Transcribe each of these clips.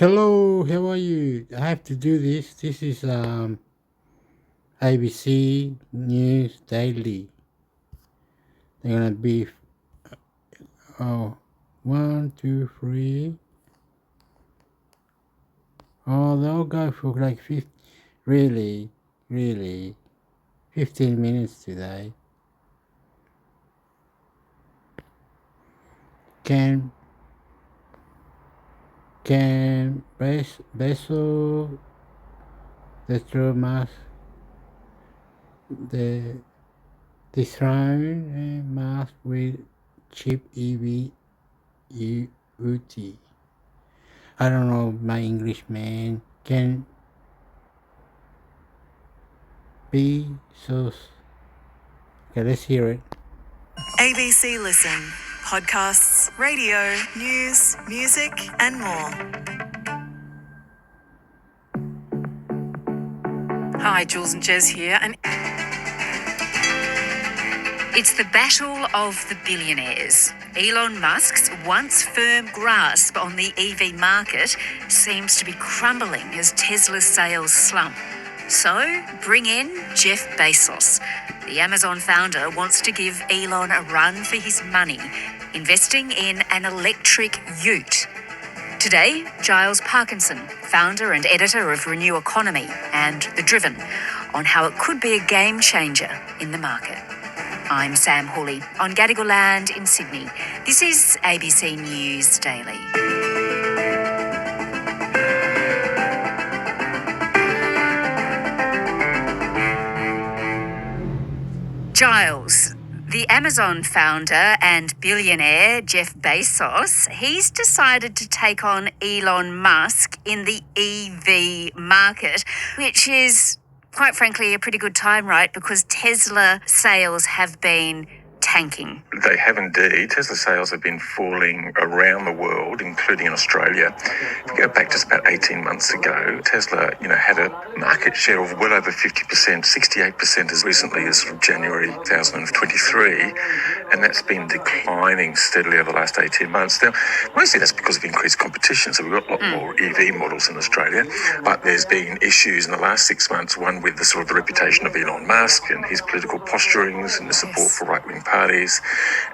Hello, how are you? I have to do this. This is ABC News Daily. They're gonna be oh 1, 2, 3. Oh, they'll go for like 50, really 15 minutes today. Can Basil the Tromas the dethrone a mask with cheap EV I don't know my English, man. Can be so. Okay, let's hear it. ABC Listen. Podcasts, radio, news, music, and more. Hi, Jules and Jez here, and it's the battle of the billionaires. Elon Musk's once firm grasp on the EV market seems to be crumbling as Tesla's sales slump. So, bring in Jeff Bezos. The Amazon founder wants to give Elon a run for his money, investing in an electric ute. Today, Giles Parkinson, founder and editor of Renew Economy and The Driven, on how it could be a game changer in the market. I'm Sam Hawley on Gadigal Land in Sydney. This is ABC News Daily. Giles, the Amazon founder and billionaire Jeff Bezos, he's decided to take on Elon Musk in the EV market, which is, quite frankly, a pretty good time, right? Because Tesla sales have been tanking. They have indeed. Tesla sales have been falling around the world, including in Australia. If you go back just about 18 months ago, Tesla, had a market share of well over 50%, 68% as recently as from January 2023, and that's been declining steadily over the last 18 months. Now, mostly that's because of increased competition, so we've got a lot more EV models in Australia, but there's been issues in the last 6 months, one with the sort of the reputation of Elon Musk and his political posturings and the support for right-wing parties,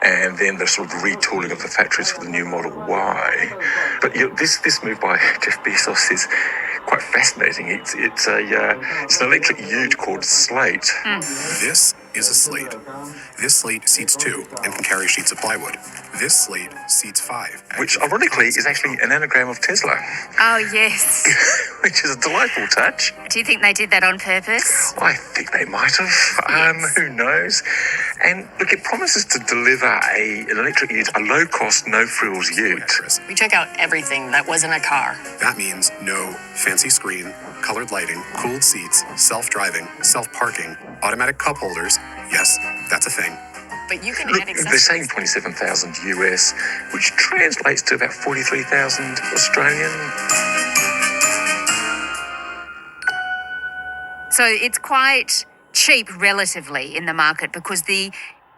and then the sort of retooling of the factories for the new Model Y. But this move by Jeff Bezos is quite fascinating. It's an electric ute called Slate. This is a slate. This slate seats 2 and can carry sheets of plywood. This slate seats 5. Which, ironically, is actually an anagram of Tesla. Oh, yes. Which is a delightful touch. Do you think they did that on purpose? I think they might have. Yes. Who knows? And look, it promises to deliver an electric ute, a low-cost, no-frills ute. We took out everything that wasn't a car. That means no fancy screen, colored lighting, cooled seats, self-driving, self-parking, automatic cup holders. Yes, that's a thing. But you can Look, add they're accessories. saying 27,000 US, which translates to about 43,000 Australian. So it's quite cheap relatively in the market because the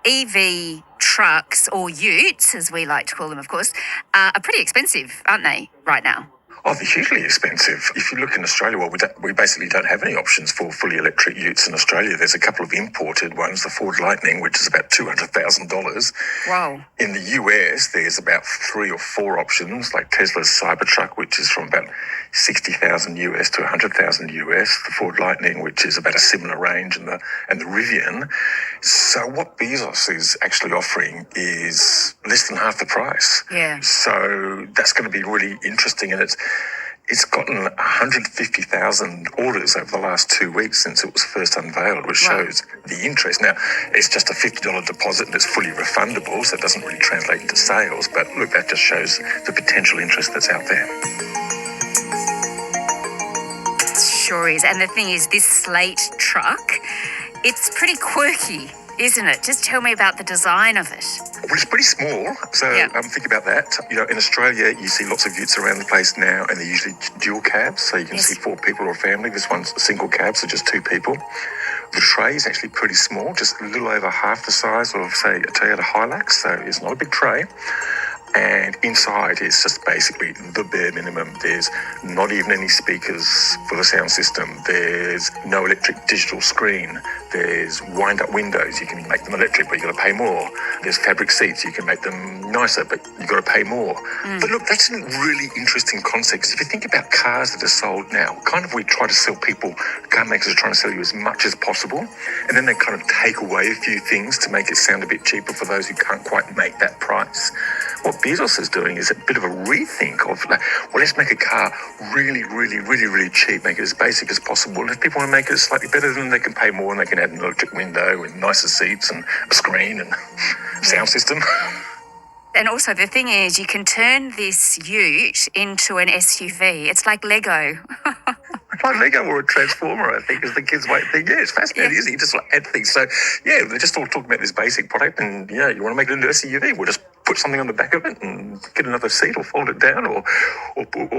EV trucks, or utes, as we like to call them, of course, are pretty expensive, aren't they, right now? Oh, they're hugely expensive. If you look in Australia, well, we basically don't have any options for fully electric utes in Australia. There's a couple of imported ones, the Ford Lightning, which is about $200,000. Wow. In the US, there's about 3 or 4 options, like Tesla's Cybertruck, which is from about 60,000 US to 100,000 US. The Ford Lightning, which is about a similar range, and the Rivian. So what Bezos is actually offering is less than half the price. Yeah. So that's going to be really interesting, and it's gotten 150,000 orders over the last 2 weeks since it was first unveiled, which shows the interest. Now, it's just a $50 deposit and it's fully refundable, so it doesn't really translate into sales. But look, that just shows the potential interest that's out there. Sure is. And the thing is, this Slate truck, it's pretty quirky, isn't it? Just tell me about the design of it. Well, it's pretty small, so think about that. In Australia, you see lots of utes around the place now, and they're usually dual cabs, so you can see 4 people or a family. This one's a single cab, so just 2 people. The tray is actually pretty small, just a little over half the size of, say, a Toyota Hilux, so it's not a big tray. And inside is just basically the bare minimum. There's not even any speakers for the sound system. There's no electric digital screen. There's wind-up windows. You can make them electric, but you've got to pay more. There's fabric seats. You can make them nicer, but you've got to pay more. But look, that's a really interesting concept. 'Cause if you think about cars that are sold now, kind of we try to sell people, car makers are trying to sell you as much as possible, and then they kind of take away a few things to make it sound a bit cheaper for those who can't quite make that price. What Bezos is doing is a bit of a rethink of, like, well, let's make a car really, really, really, really cheap, make it as basic as possible. And if people want to make it slightly better, then they can pay more and they can add an electric window and nicer seats and a screen and sound system. And also the thing is, you can turn this ute into an SUV. It's like Lego. It's like Lego or a Transformer, I think, is the kids' way thing. Yeah, it's fascinating, isn't it? You just like add things. So, yeah, they're just all talking about this basic product and, yeah, you want to make it into an SUV, we'll just put something on the back of it and get another seat or fold it down or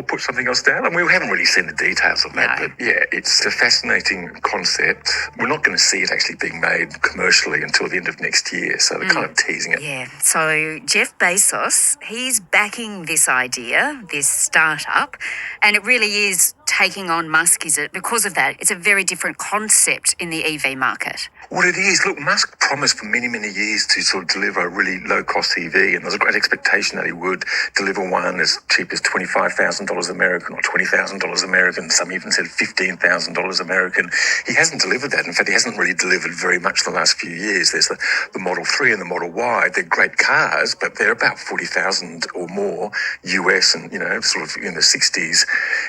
put something else down. And we haven't really seen the details of that, No. but, yeah, it's a fascinating concept. We're not going to see it actually being made commercially until the end of next year, so they're kind of teasing it. Yeah, so Jeff Bezos, he's backing this idea, this startup, and it really is taking on Musk, is it? Because of that, it's a very different concept in the EV market. Well, it is. Look, Musk promised for many, many years to sort of deliver a really low-cost EV, and there's a great expectation that he would deliver one as cheap as $25,000 American or $20,000 American. Some even said $15,000 American. He hasn't delivered that. In fact, he hasn't really delivered very much the last few years. There's the Model 3 and the Model Y. They're great cars, but they're about 40,000 or more US and, sort of in the 60s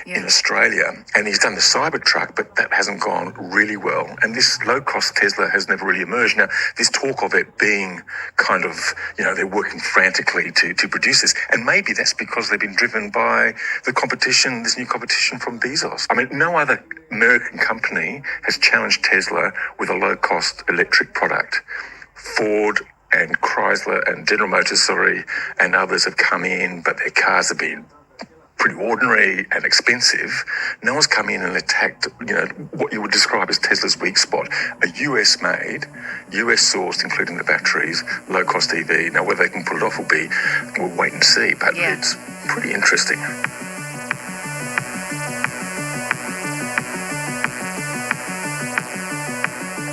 in Australia. And he's done the Cybertruck, but that hasn't gone really well. And this low-cost Tesla has never really emerged. Now, this talk of it being kind of, they're working frantically to produce this. And maybe that's because they've been driven by the competition, this new competition from Bezos. I mean, no other American company has challenged Tesla with a low-cost electric product. Ford and Chrysler and General Motors, and others have come in, but their cars have been pretty ordinary and expensive. No one's come in and attacked, what you would describe as Tesla's weak spot. A US made, US sourced, including the batteries, low cost EV. Now, whether they can pull it off we'll wait and see, but it's pretty interesting.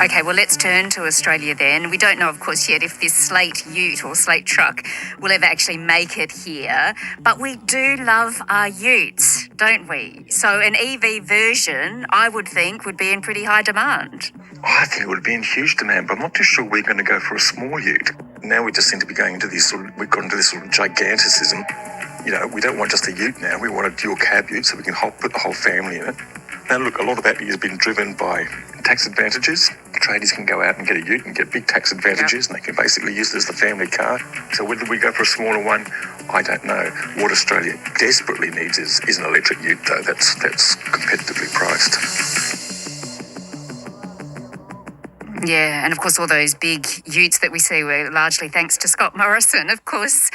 Okay, well, let's turn to Australia then. We don't know, of course, yet if this slate ute or slate truck will ever actually make it here, but we do love our utes, don't we? So an EV version, I would think, would be in pretty high demand. I think it would be in huge demand, but I'm not too sure we're going to go for a small ute. Now we just seem to be going into this we've gone into this sort of giganticism. We don't want just a ute now. We want a dual cab ute so we can put the whole family in it. Now, look, a lot of that has been driven by tax advantages. Tradies can go out and get a ute and get big tax advantages, and they can basically use it as the family car. So whether we go for a smaller one, I don't know. What Australia desperately needs is an electric ute, though. That's competitively priced. Yeah, and of course all those big utes that we see were largely thanks to Scott Morrison, of course.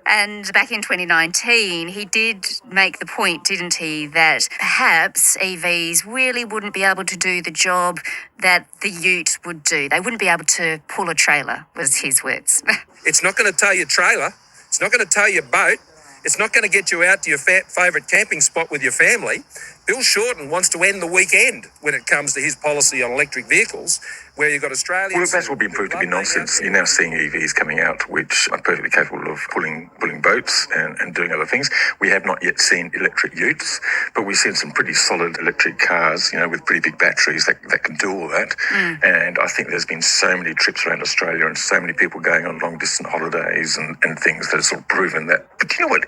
And back in 2019, he did make the point, didn't he, that perhaps EVs really wouldn't be able to do the job that the ute would do. They wouldn't be able to pull a trailer, was his words. It's not going to tow your trailer. It's not going to tow your boat. It's not going to get you out to your favourite camping spot with your family. Bill Shorten wants to end the weekend when it comes to his policy on electric vehicles, where you've got Australians... Well, that's what been proved to be nonsense. You're now seeing EVs coming out which are perfectly capable of pulling boats and doing other things. We have not yet seen electric utes, but we've seen some pretty solid electric cars, with pretty big batteries that can do all that. And I think there's been so many trips around Australia and so many people going on long-distance holidays and things that have sort of proven that. But you know what?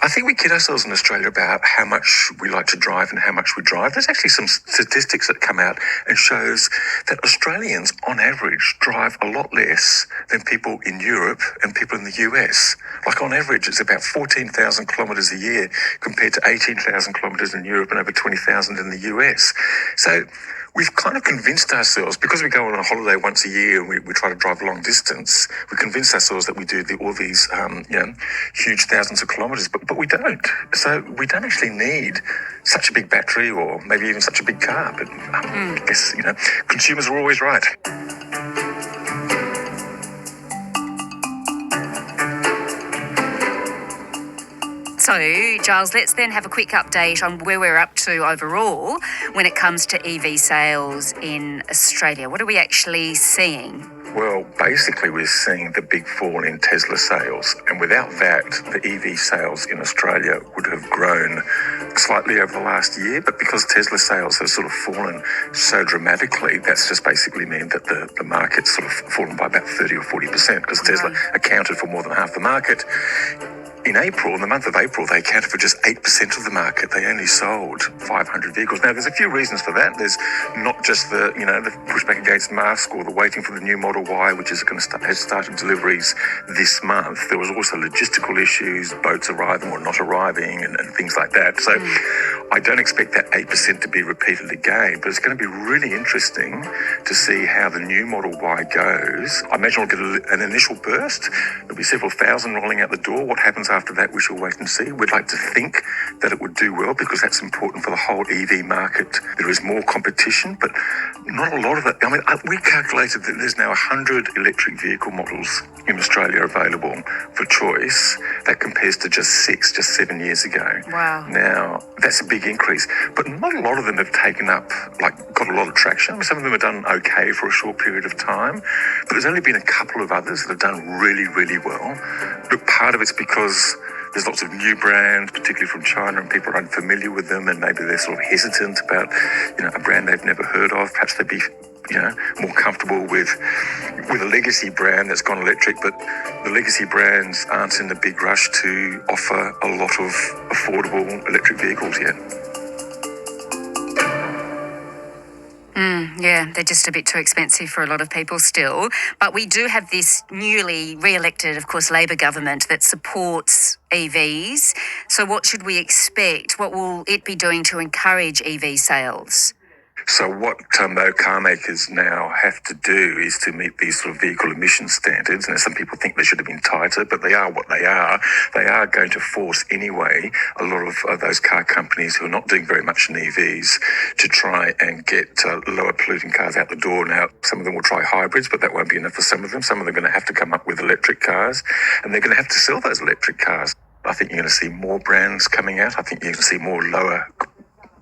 I think we kid ourselves in Australia about how much we like to drive and how much we drive. There's actually some statistics that come out and shows that Australians, on average, drive a lot less than people in Europe and people in the US. Like on average, it's about 14,000 kilometres a year compared to 18,000 kilometres in Europe and over 20,000 in the US. So we've kind of convinced ourselves, because we go on a holiday once a year and we try to drive long distance, we convince ourselves that we do all these huge thousands of kilometres, but we don't. So we don't actually need such a big battery or maybe even such a big car. But I guess, consumers are always right. So, Giles, let's then have a quick update on where we're up to overall when it comes to EV sales in Australia. What are we actually seeing? Well, basically, we're seeing the big fall in Tesla sales. And without that, the EV sales in Australia would have grown slightly over the last year. But because Tesla sales have sort of fallen so dramatically, that's just basically meant that the market's sort of fallen by about 30 or 40% because Tesla accounted for more than half the market. In April, in the month of April, they accounted for just 8% of the market. They only sold 500 vehicles. Now, there's a few reasons for that. There's not just the pushback against Musk or the waiting for the new Model Y, which is going to has started deliveries this month. There was also logistical issues, boats arriving or not arriving and things like that. So I don't expect that 8% to be repeated again, but it's going to be really interesting to see how the new Model Y goes. I imagine we'll get an initial burst. There'll be several thousand rolling out the door. What happens after that, we shall wait and see. We'd like to think that it would do well because that's important for the whole EV market. There is more competition, but not a lot of it. I mean, we calculated that there's now 100 electric vehicle models in Australia available for choice. That compares to just 7 years ago. Wow. Now, that's a big increase, but not a lot of them have taken up, got a lot of traction. Some of them have done okay for a short period of time, but there's only been a couple of others that have done really, really well. Look, part of it's because there's lots of new brands, particularly from China, and people are unfamiliar with them, and maybe they're sort of hesitant about, a brand they've never heard of. Perhaps they'd be, more comfortable with a legacy brand that's gone electric, but the legacy brands aren't in the big rush to offer a lot of affordable electric vehicles yet. Yeah, they're just a bit too expensive for a lot of people still. But we do have this newly re-elected, of course, Labor government that supports EVs. So what should we expect? What will it be doing to encourage EV sales? So what car makers now have to do is to meet these sort of vehicle emission standards. And some people think they should have been tighter, but they are what they are. They are going to force anyway a lot of those car companies who are not doing very much in EVs to try and get lower polluting cars out the door. Now, some of them will try hybrids, but that won't be enough for some of them. Some of them are going to have to come up with electric cars, and they're going to have to sell those electric cars. I think you're going to see more brands coming out. I think you're going to see more lower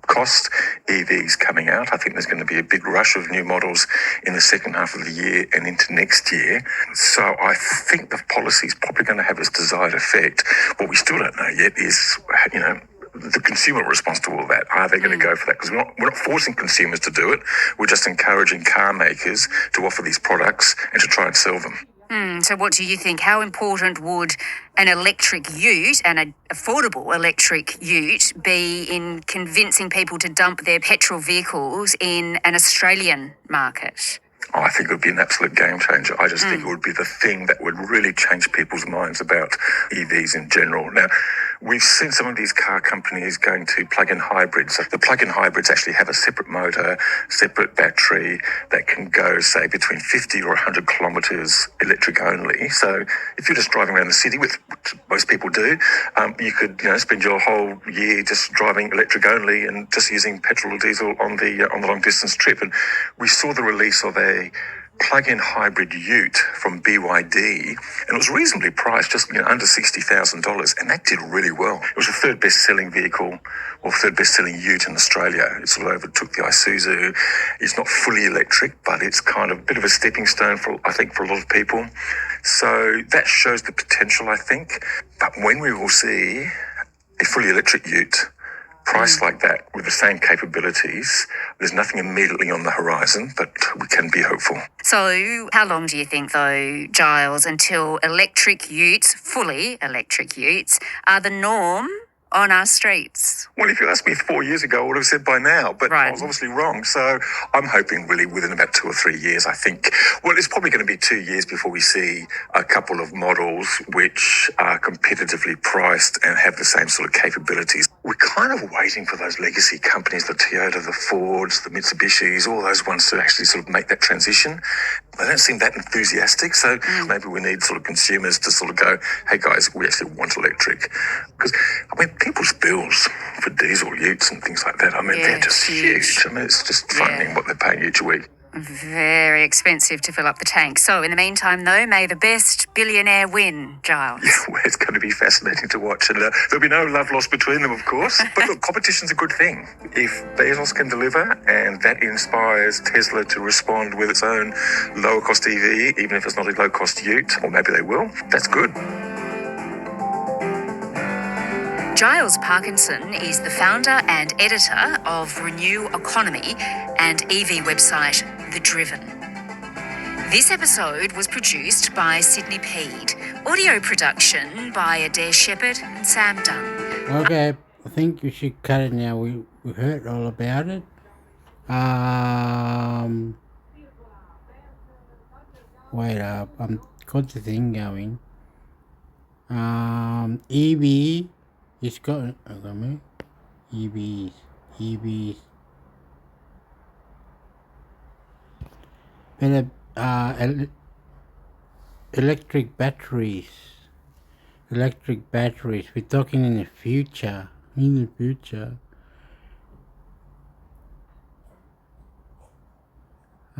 cost EVs coming out. I think there's going to be a big rush of new models in the second half of the year and into next year. So I think the policy is probably going to have its desired effect. What we still don't know yet is, the consumer response to all that. Are they going to go for that? Because we're not forcing consumers to do it. We're just encouraging car makers to offer these products and to try and sell them. So what do you think? How important would an electric ute and an affordable electric ute be in convincing people to dump their petrol vehicles in an Australian market? I think it would be an absolute game changer. I just think it would be the thing that would really change people's minds about EVs in general. Now, we've seen some of these car companies going to plug-in hybrids. The plug-in hybrids actually have a separate motor, separate battery that can go, say, between 50 or 100 kilometres electric only. So if you're just driving around the city, which most people do, you could spend your whole year just driving electric only and just using petrol or diesel on the long distance trip. And we saw the release of a plug-in hybrid ute from BYD, and it was reasonably priced, just under $60,000, and that did really well. It was the third best-selling vehicle, or third best-selling ute in Australia. It sort of overtook the Isuzu. It's not fully electric, but it's kind of a bit of a stepping stone for a lot of people. So that shows the potential, I think. But when we will see a fully electric ute priced like that with the same capabilities, there's nothing immediately on the horizon, but we can be hopeful. So how long do you think, though, Giles, until electric utes, fully electric utes, are the norm on our streets? Well, if you asked me 4 years ago, I would have said by now, but Right. I was obviously wrong. So I'm hoping really within about 2 or 3 years, I think. Well, it's probably going to be 2 years before we see a couple of models which are competitively priced and have the same sort of capabilities. We're kind of waiting for those legacy companies, the Toyota, the Fords, the Mitsubishis, all those ones to actually sort of make that transition. They don't seem that enthusiastic, so maybe we need sort of consumers to sort of go, hey guys, we actually want electric. Because, people's bills for diesel utes and things like that, they're just huge. It's just frightening what they're paying each week. Very expensive to fill up the tank. So in the meantime, though, may the best billionaire win, Giles. Well, it's going to be fascinating to watch, and there'll be no love lost between them, of course. But look, competition's a good thing. If Bezos can deliver, and that inspires Tesla to respond with its own lower-cost EV, even if it's not a low-cost ute, or maybe they will, that's good. Giles Parkinson is the founder and editor of Renew Economy and EV website The Driven. This episode was produced by Sydney Peed. Audio production by Adair Shepherd and Sam Dunn. Okay, I think you should cut it now. We heard all about it. Wait up, got the thing going. EV is got EVs. Better electric batteries. We're talking in the future.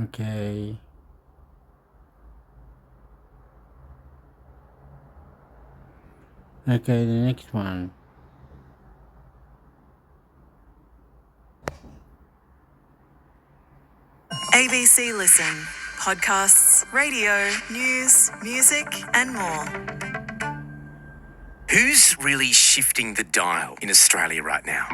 Okay. Okay, the next one. ABC Listen. Podcasts, radio, news, music, and more. Who's really shifting the dial in Australia right now?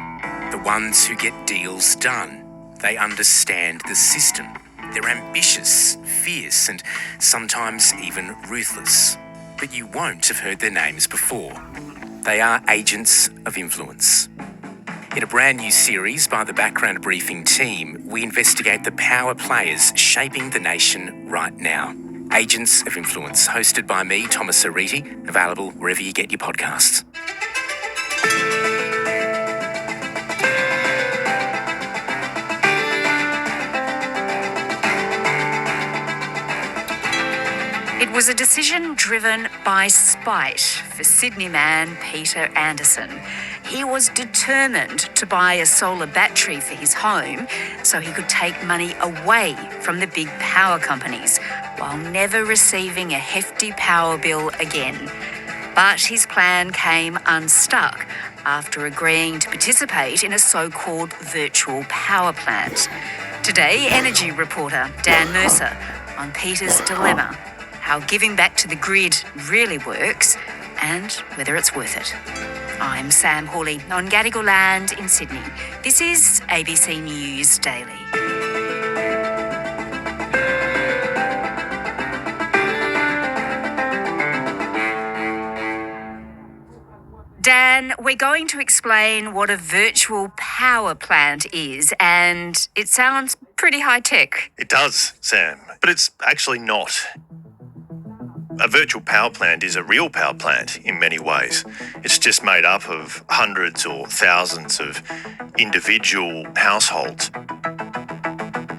The ones who get deals done. They understand the system. They're ambitious, fierce, and sometimes even ruthless. But you won't have heard their names before. They are agents of influence. In a brand new series by the Background Briefing team, we investigate the power players shaping the nation right now. Agents of Influence, hosted by me, Thomas Ariti, available wherever you get your podcasts. It was a decision driven by spite for Sydney man Peter Anderson. He was determined to buy a solar battery for his home so he could take money away from the big power companies while never receiving a hefty power bill again. But his plan came unstuck after agreeing to participate in a so-called virtual power plant. Today, energy reporter Dan Mercer on Peter's dilemma, how giving back to the grid really works and whether it's worth it. I'm Sam Hawley on Gadigal land in Sydney. This is ABC News Daily. Dan, we're going to explain what a virtual power plant is, and it sounds pretty high-tech. It does, Sam, but it's actually not. A virtual power plant is a real power plant in many ways. It's just made up of hundreds or thousands of individual households.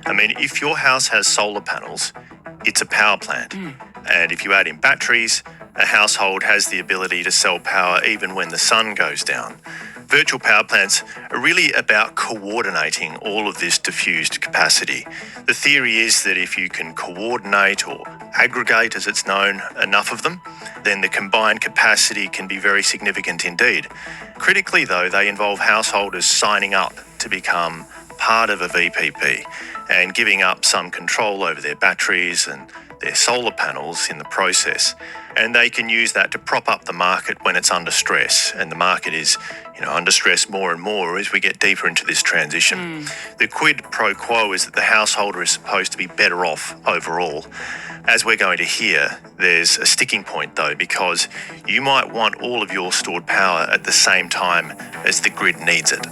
I mean, if your house has solar panels, it's a power plant. And if you add in batteries, a household has the ability to sell power even when the sun goes down. Virtual power plants are really about coordinating all of this diffused capacity. The theory is that if you can coordinate or aggregate, as it's known, enough of them, then the combined capacity can be very significant indeed. Critically, though, they involve householders signing up to become part of a VPP and giving up some control over their batteries and their solar panels in the process. And they can use that to prop up the market when it's under stress. And the market is, under stress more and more as we get deeper into this transition. The quid pro quo is that the householder is supposed to be better off overall. As we're going to hear, there's a sticking point though, because you might want all of your stored power at the same time as the grid needs it.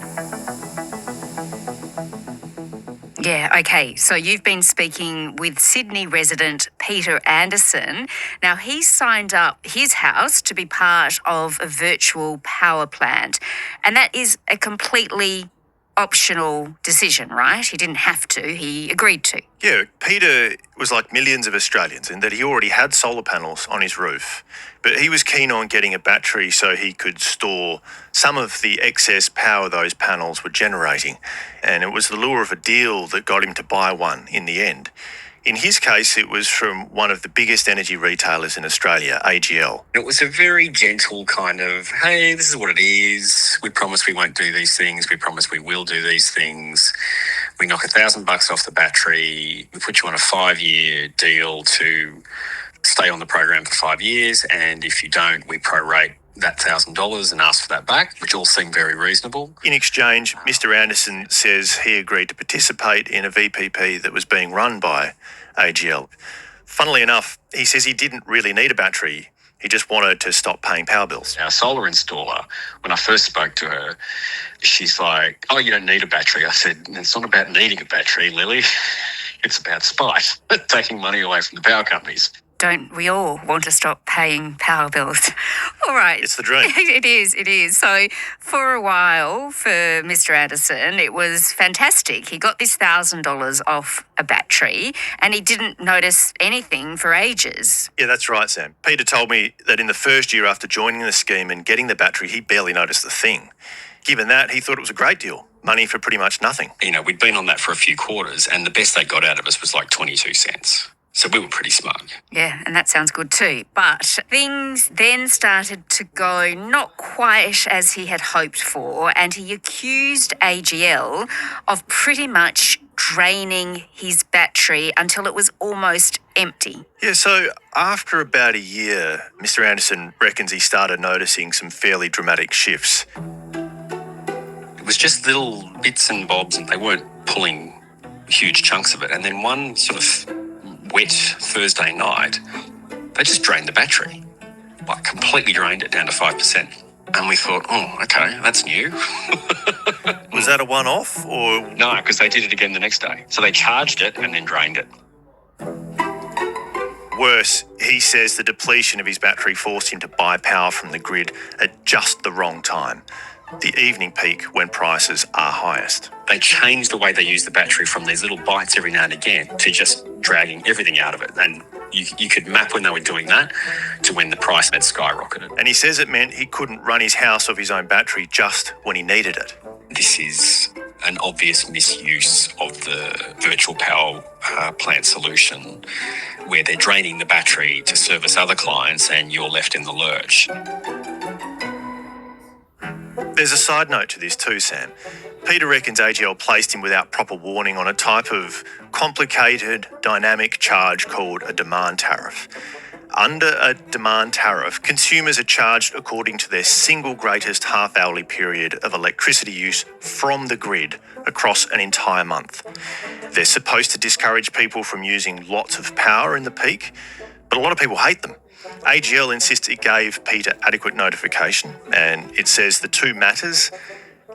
Yeah, okay. So you've been speaking with Sydney resident Peter Anderson. Now, he's signed up his house to be part of a virtual power plant, and that is a completely optional decision, right? He didn't have to, he agreed to. Yeah, Peter was like millions of Australians in that he already had solar panels on his roof, but he was keen on getting a battery so he could store some of the excess power those panels were generating. And it was the lure of a deal that got him to buy one in the end. In his case, it was from one of the biggest energy retailers in Australia, AGL. It was a very gentle kind of, hey, this is what it is. We promise we won't do these things. We promise we will do these things. We knock $1,000 off the battery. We put you on a 5-year deal to stay on the program for 5 years. And if you don't, we prorate that $1,000 and ask for that back, which all seemed very reasonable. In exchange, Mr. Anderson says he agreed to participate in a VPP that was being run by AGL. Funnily enough, he says he didn't really need a battery. He just wanted to stop paying power bills. Our solar installer, when I first spoke to her, she's like, oh, you don't need a battery. I said, it's not about needing a battery, Lily. It's about spite, taking money away from the power companies. Don't we all want to stop paying power bills? All right. It's the dream. It is. So for a while, for Mr. Anderson, it was fantastic. He got this $1,000 off a battery and he didn't notice anything for ages. Yeah, that's right, Sam. Peter told me that in the first year after joining the scheme and getting the battery, he barely noticed the thing. Given that, he thought it was a great deal. Money for pretty much nothing. You know, we'd been on that for a few quarters and the best they got out of us was like 22 cents. So we were pretty smug. Yeah, and that sounds good too. But things then started to go not quite as he had hoped for, and he accused AGL of pretty much draining his battery until it was almost empty. Yeah, so after about a year, Mr. Anderson reckons he started noticing some fairly dramatic shifts. It was just little bits and bobs and they weren't pulling huge chunks of it. And then one sort of wet Thursday night, they just drained the battery, like completely drained it down to 5%. And we thought, oh, okay, that's new. Was that a one-off or? No, because they did it again the next day. So they charged it and then drained it. Worse, he says the depletion of his battery forced him to buy power from the grid at just the wrong time, the evening peak when prices are highest. They changed the way they use the battery from these little bites every now and again to just dragging everything out of it. And you could map when they were doing that to when the price had skyrocketed. And he says it meant he couldn't run his house off his own battery just when he needed it. This is an obvious misuse of the virtual power plant solution where they're draining the battery to service other clients and you're left in the lurch. There's a side note to this too, Sam. Peter reckons AGL placed him without proper warning on a type of complicated dynamic charge called a demand tariff. Under a demand tariff, consumers are charged according to their single greatest half-hourly period of electricity use from the grid across an entire month. They're supposed to discourage people from using lots of power in the peak, but a lot of people hate them. AGL insists it gave Peter adequate notification, and it says the two matters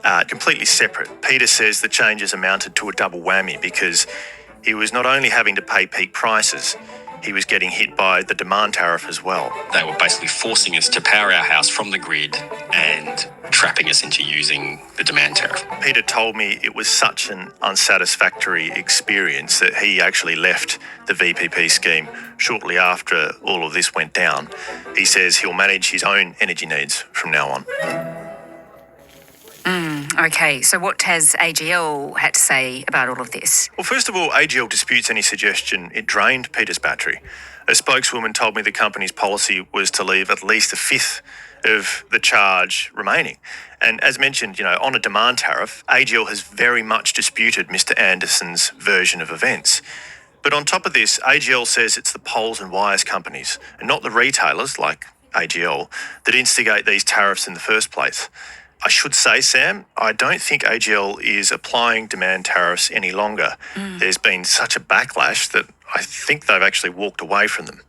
are completely separate. Peter says the changes amounted to a double whammy because he was not only having to pay peak prices, he was getting hit by the demand tariff as well. They were basically forcing us to power our house from the grid and trapping us into using the demand tariff. Peter told me it was such an unsatisfactory experience that he actually left the VPP scheme shortly after all of this went down. He says he'll manage his own energy needs from now on. Okay, so what has AGL had to say about all of this? Well, first of all, AGL disputes any suggestion it drained Peter's battery. A spokeswoman told me the company's policy was to leave at least a fifth of the charge remaining. And as mentioned, on a demand tariff, AGL has very much disputed Mr. Anderson's version of events. But on top of this, AGL says it's the poles and wires companies, and not the retailers like AGL, that instigate these tariffs in the first place. I should say, Sam, I don't think AGL is applying demand tariffs any longer. There's been such a backlash that I think they've actually walked away from them.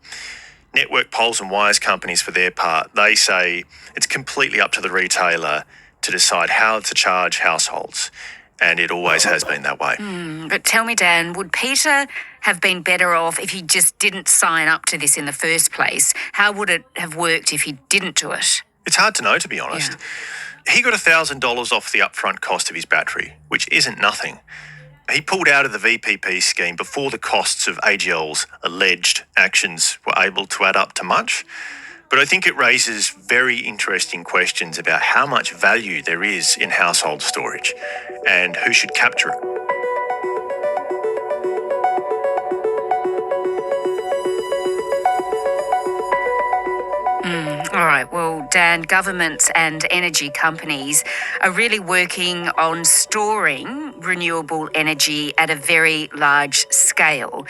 Network poles and wires companies, for their part, they say it's completely up to the retailer to decide how to charge households, and it always has been that way. But tell me, Dan, would Peter have been better off if he just didn't sign up to this in the first place? How would it have worked if he didn't do it? It's hard to know, to be honest. He got $1,000 off the upfront cost of his battery, which isn't nothing. He pulled out of the VPP scheme before the costs of AGL's alleged actions were able to add up to much. But I think it raises very interesting questions about how much value there is in household storage and who should capture it. All right, well, Dan, governments and energy companies are really working on storing renewable energy at a very large scale.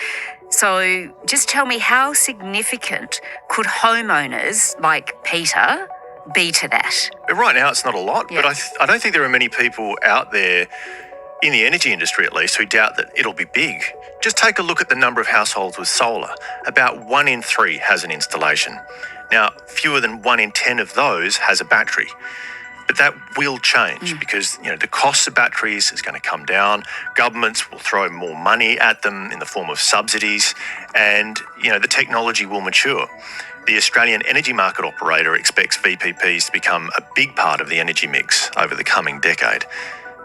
So just tell me, how significant could homeowners like Peter be to that? Right now, it's not a lot, but I don't think there are many people out there, in the energy industry at least, who doubt that it'll be big. Just take a look at the number of households with solar. About 1 in 3 has an installation. Now, fewer than 1 in 10 of those has a battery. But that will change because, the cost of batteries is going to come down. Governments will throw more money at them in the form of subsidies, and, the technology will mature. The Australian Energy Market Operator expects VPPs to become a big part of the energy mix over the coming decade.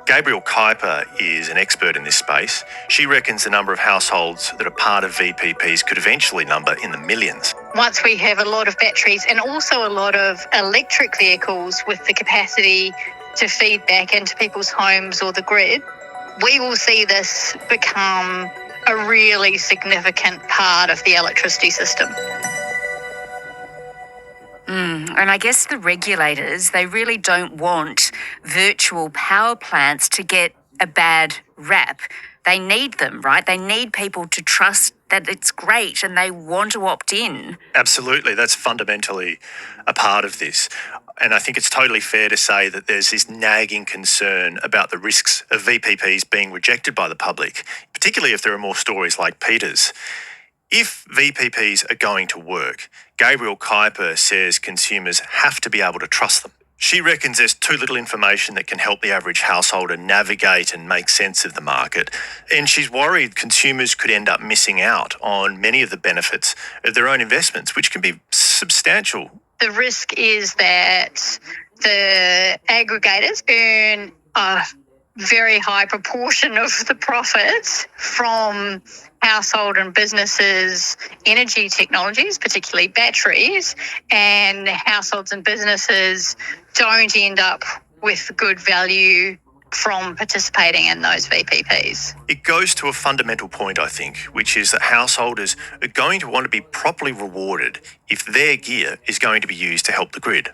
Gabrielle Kuiper is an expert in this space. She reckons the number of households that are part of VPPs could eventually number in the millions. Once we have a lot of batteries and also a lot of electric vehicles with the capacity to feed back into people's homes or the grid, we will see this become a really significant part of the electricity system. And I guess the regulators, they really don't want virtual power plants to get a bad rap. They need them, right? They need people to trust that it's great and they want to opt in. Absolutely. That's fundamentally a part of this. And I think it's totally fair to say that there's this nagging concern about the risks of VPPs being rejected by the public, particularly if there are more stories like Peter's. If VPPs are going to work, Gabrielle Kuiper says consumers have to be able to trust them. She reckons there's too little information that can help the average householder navigate and make sense of the market. And she's worried consumers could end up missing out on many of the benefits of their own investments, which can be substantial. The risk is that the aggregators earn a very high proportion of the profits from household and businesses' energy technologies, particularly batteries, and households and businesses don't end up with good value from participating in those VPPs. It goes to a fundamental point, I think, which is that householders are going to want to be properly rewarded if their gear is going to be used to help the grid.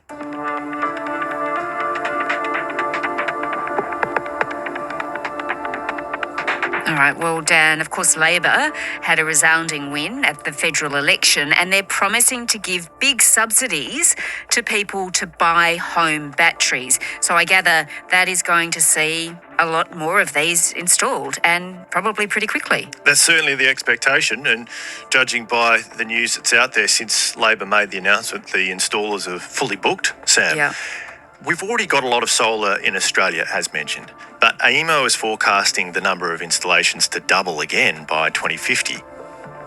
All right, well, Dan, of course, Labor had a resounding win at the federal election and they're promising to give big subsidies to people to buy home batteries. So I gather that is going to see a lot more of these installed and probably pretty quickly. That's certainly the expectation, and judging by the news that's out there since Labor made the announcement, the installers are fully booked, Sam. Yeah. We've already got a lot of solar in Australia, as mentioned, but AEMO is forecasting the number of installations to double again by 2050.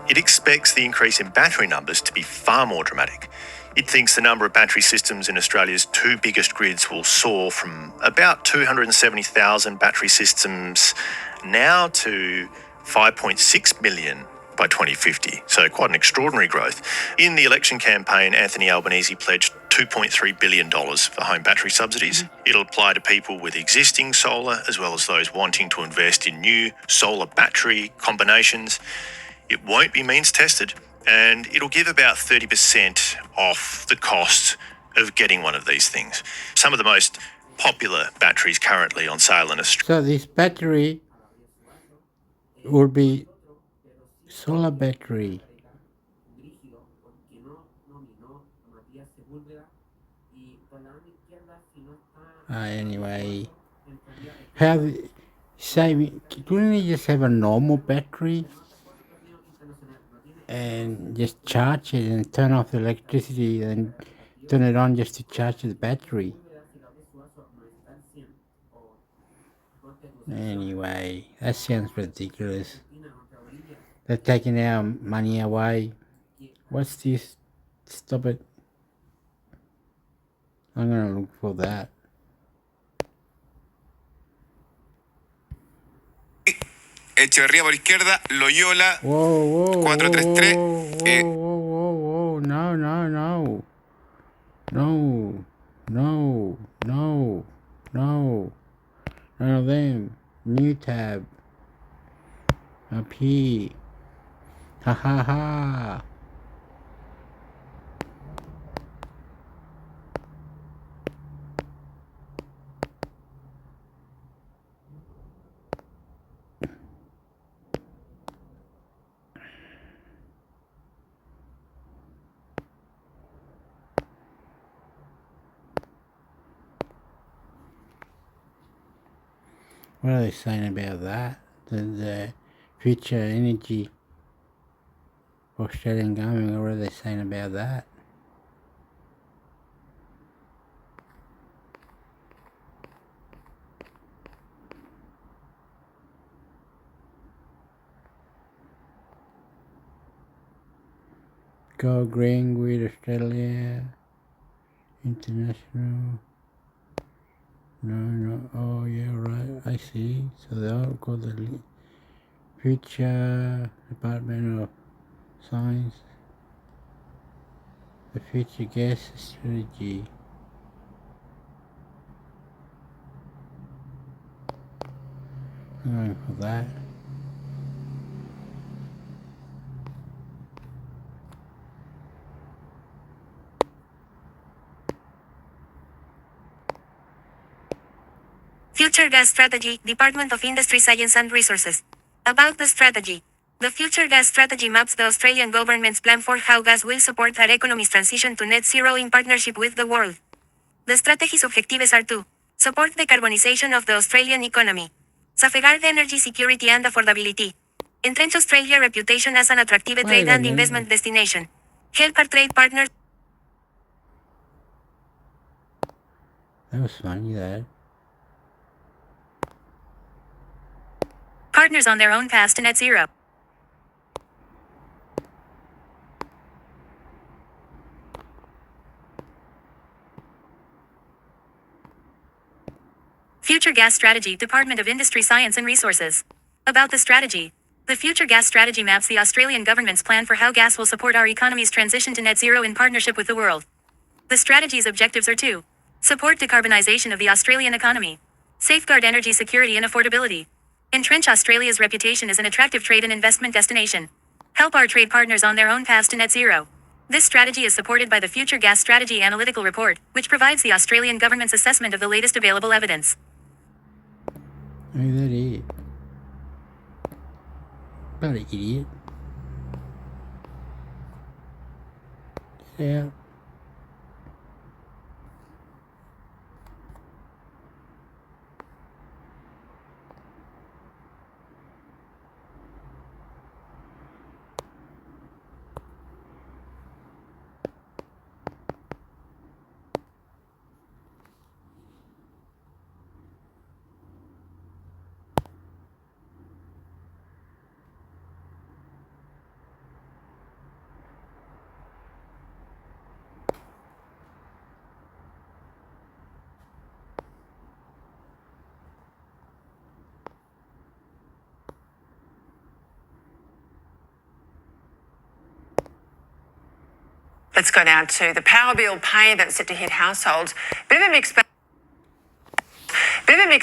It expects the increase in battery numbers to be far more dramatic. It thinks the number of battery systems in Australia's 2 biggest grids will soar from about 270,000 battery systems now to 5.6 million by 2050, so quite an extraordinary growth. In the election campaign, Anthony Albanese pledged $2.3 billion for home battery subsidies. It'll apply to people with existing solar as well as those wanting to invest in new solar battery combinations. It won't be means tested, and it'll give about 30% off the cost of getting one of these things. Some of the most popular batteries currently on sale in Australia. So this battery will be solar battery. Anyway, couldn't you just have a normal battery and just charge it and turn off the electricity and turn it on just to charge the battery? Anyway, that sounds ridiculous. They're taking our money away. What's this? Stop it. I'm going to look for that. Echeverría por izquierda, Loyola, Whoa, 433. whoa, no. None of them. New tab. Up here. Ha. What are they saying about that? The future energy Australian government, what are they saying about that? Go green with Australia International. No. Oh, yeah, right. I see. So they all got the future Department of Science, the future gas strategy. I'm going for that. Future Gas Strategy, Department of Industry, Science and Resources. About the strategy. The Future Gas Strategy maps the Australian government's plan for how gas will support our economy's transition to net zero in partnership with the world. The strategy's objectives are to support the decarbonization of the Australian economy, safeguard energy security and affordability, entrench Australia's reputation as an attractive trade and investment destination, help our trade partners. That was funny, that. Partners on their own path to net zero. Future Gas Strategy, Department of Industry, Science and Resources. About the strategy. The Future Gas Strategy maps the Australian government's plan for how gas will support our economy's transition to net zero in partnership with the world. The strategy's objectives are to support decarbonisation of the Australian economy, safeguard energy security and affordability, entrench Australia's reputation as an attractive trade and investment destination, help our trade partners on their own paths to net zero. This strategy is supported by the Future Gas Strategy Analytical Report, which provides the Australian government's assessment of the latest available evidence. Oh, that idiot. Not an idiot. Get out. Let's go now to the power bill pay that's set to hit households. Bit of a mixed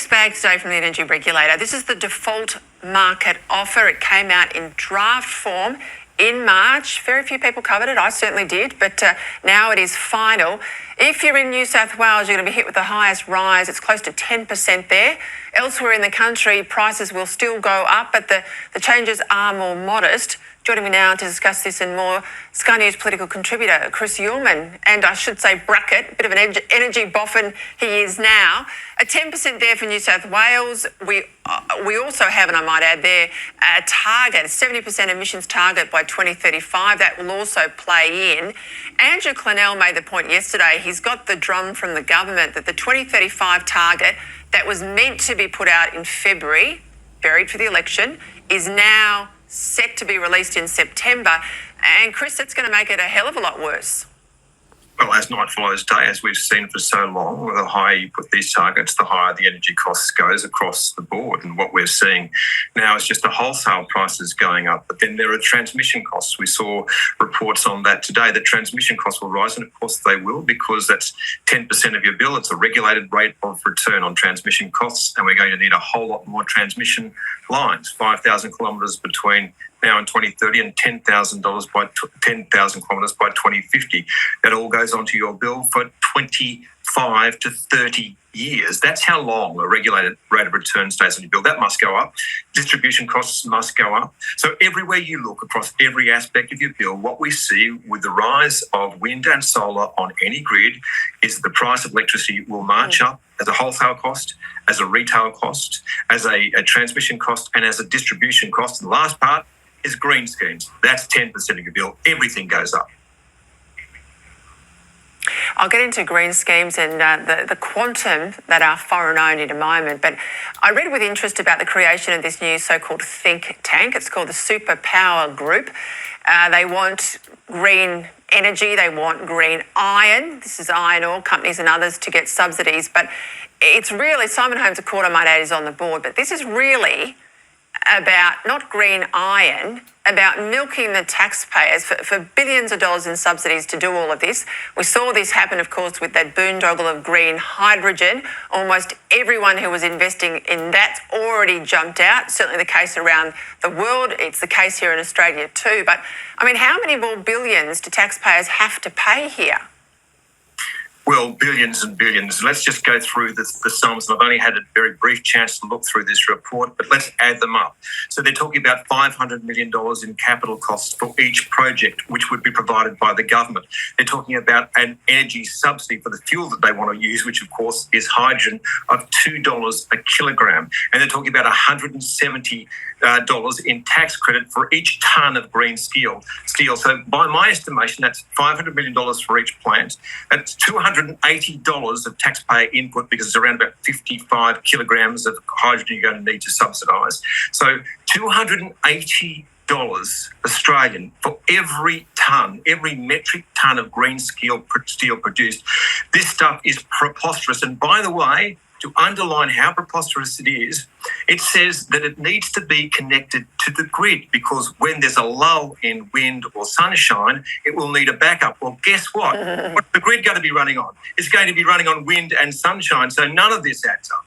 bag today from the energy regulator. This is the default market offer. It came out in draft form in March. Very few people covered it. I certainly did, but now it is final. If you're in New South Wales, you're going to be hit with the highest rise. It's close to 10% there. Elsewhere in the country, prices will still go up, but the changes are more modest. Joining me now to discuss this and more, Sky News political contributor Chris Uhlmann, and I should say Brackett, a bit of an energy boffin he is now. A 10% there for New South Wales. We also have, and I might add there, a target, a 70% emissions target by 2035. That will also play in. Andrew Clennell made the point yesterday. He's got the drum from the government that the 2035 target that was meant to be put out in February, buried for the election, is now set to be released in September. And Chris, that's going to make it a hell of a lot worse. Well, as night follows day, as we've seen for so long, the higher you put these targets, the higher the energy costs goes across the board. And what we're seeing now is just the wholesale prices going up, but then there are transmission costs. We saw reports on that today that transmission costs will rise, and of course they will, because that's 10% of your bill. It's a regulated rate of return on transmission costs, and we're going to need a whole lot more transmission lines, 5,000 kilometres between now in 2030 and $10,000 by 10,000 kilometres by 2050. That all goes onto your bill for 25 to 30 years. That's how long a regulated rate of return stays on your bill. That must go up. Distribution costs must go up. So everywhere you look across every aspect of your bill, what we see with the rise of wind and solar on any grid is the price of electricity will march up as a wholesale cost, as a retail cost, as a transmission cost, and as a distribution cost. And the last part is green schemes. That's 10% of your bill. Everything goes up. I'll get into green schemes and the quantum that are foreign owned in a moment, but I read with interest about the creation of this new so-called think tank. It's called the Superpower Group. They want green energy, they want green iron. This is iron ore companies and others to get subsidies, but it's really, Simon Holmes a quarter, might add, is on the board, but this is really about not green iron, about milking the taxpayers for billions of dollars in subsidies to do all of this. We saw this happen, of course, with that boondoggle of green hydrogen. Almost everyone who was investing in that already jumped out. Certainly the case around the world. It's the case here in Australia too. But, I mean, how many more billions do taxpayers have to pay here? Well, billions and billions. Let's just go through the sums. I've only had a very brief chance to look through this report, but let's add them up. So they're talking about $500 million in capital costs for each project, which would be provided by the government. They're talking about an energy subsidy for the fuel that they want to use, which of course is hydrogen, of $2 a kilogram. And they're talking about $170 in tax credit for each tonne of green steel. So by my estimation, that's $500 million for each plant. That's $280 of taxpayer input, because it's around about 55 kilograms of hydrogen you're going to need to subsidise. So $280 Australian for every tonne, every metric tonne of green steel produced. This stuff is preposterous. And by the way, to underline how preposterous it is, it says that it needs to be connected to the grid, because when there's a lull in wind or sunshine, it will need a backup. Well, guess what? What's the grid going to be running on? It's going to be running on wind and sunshine, so none of this adds up.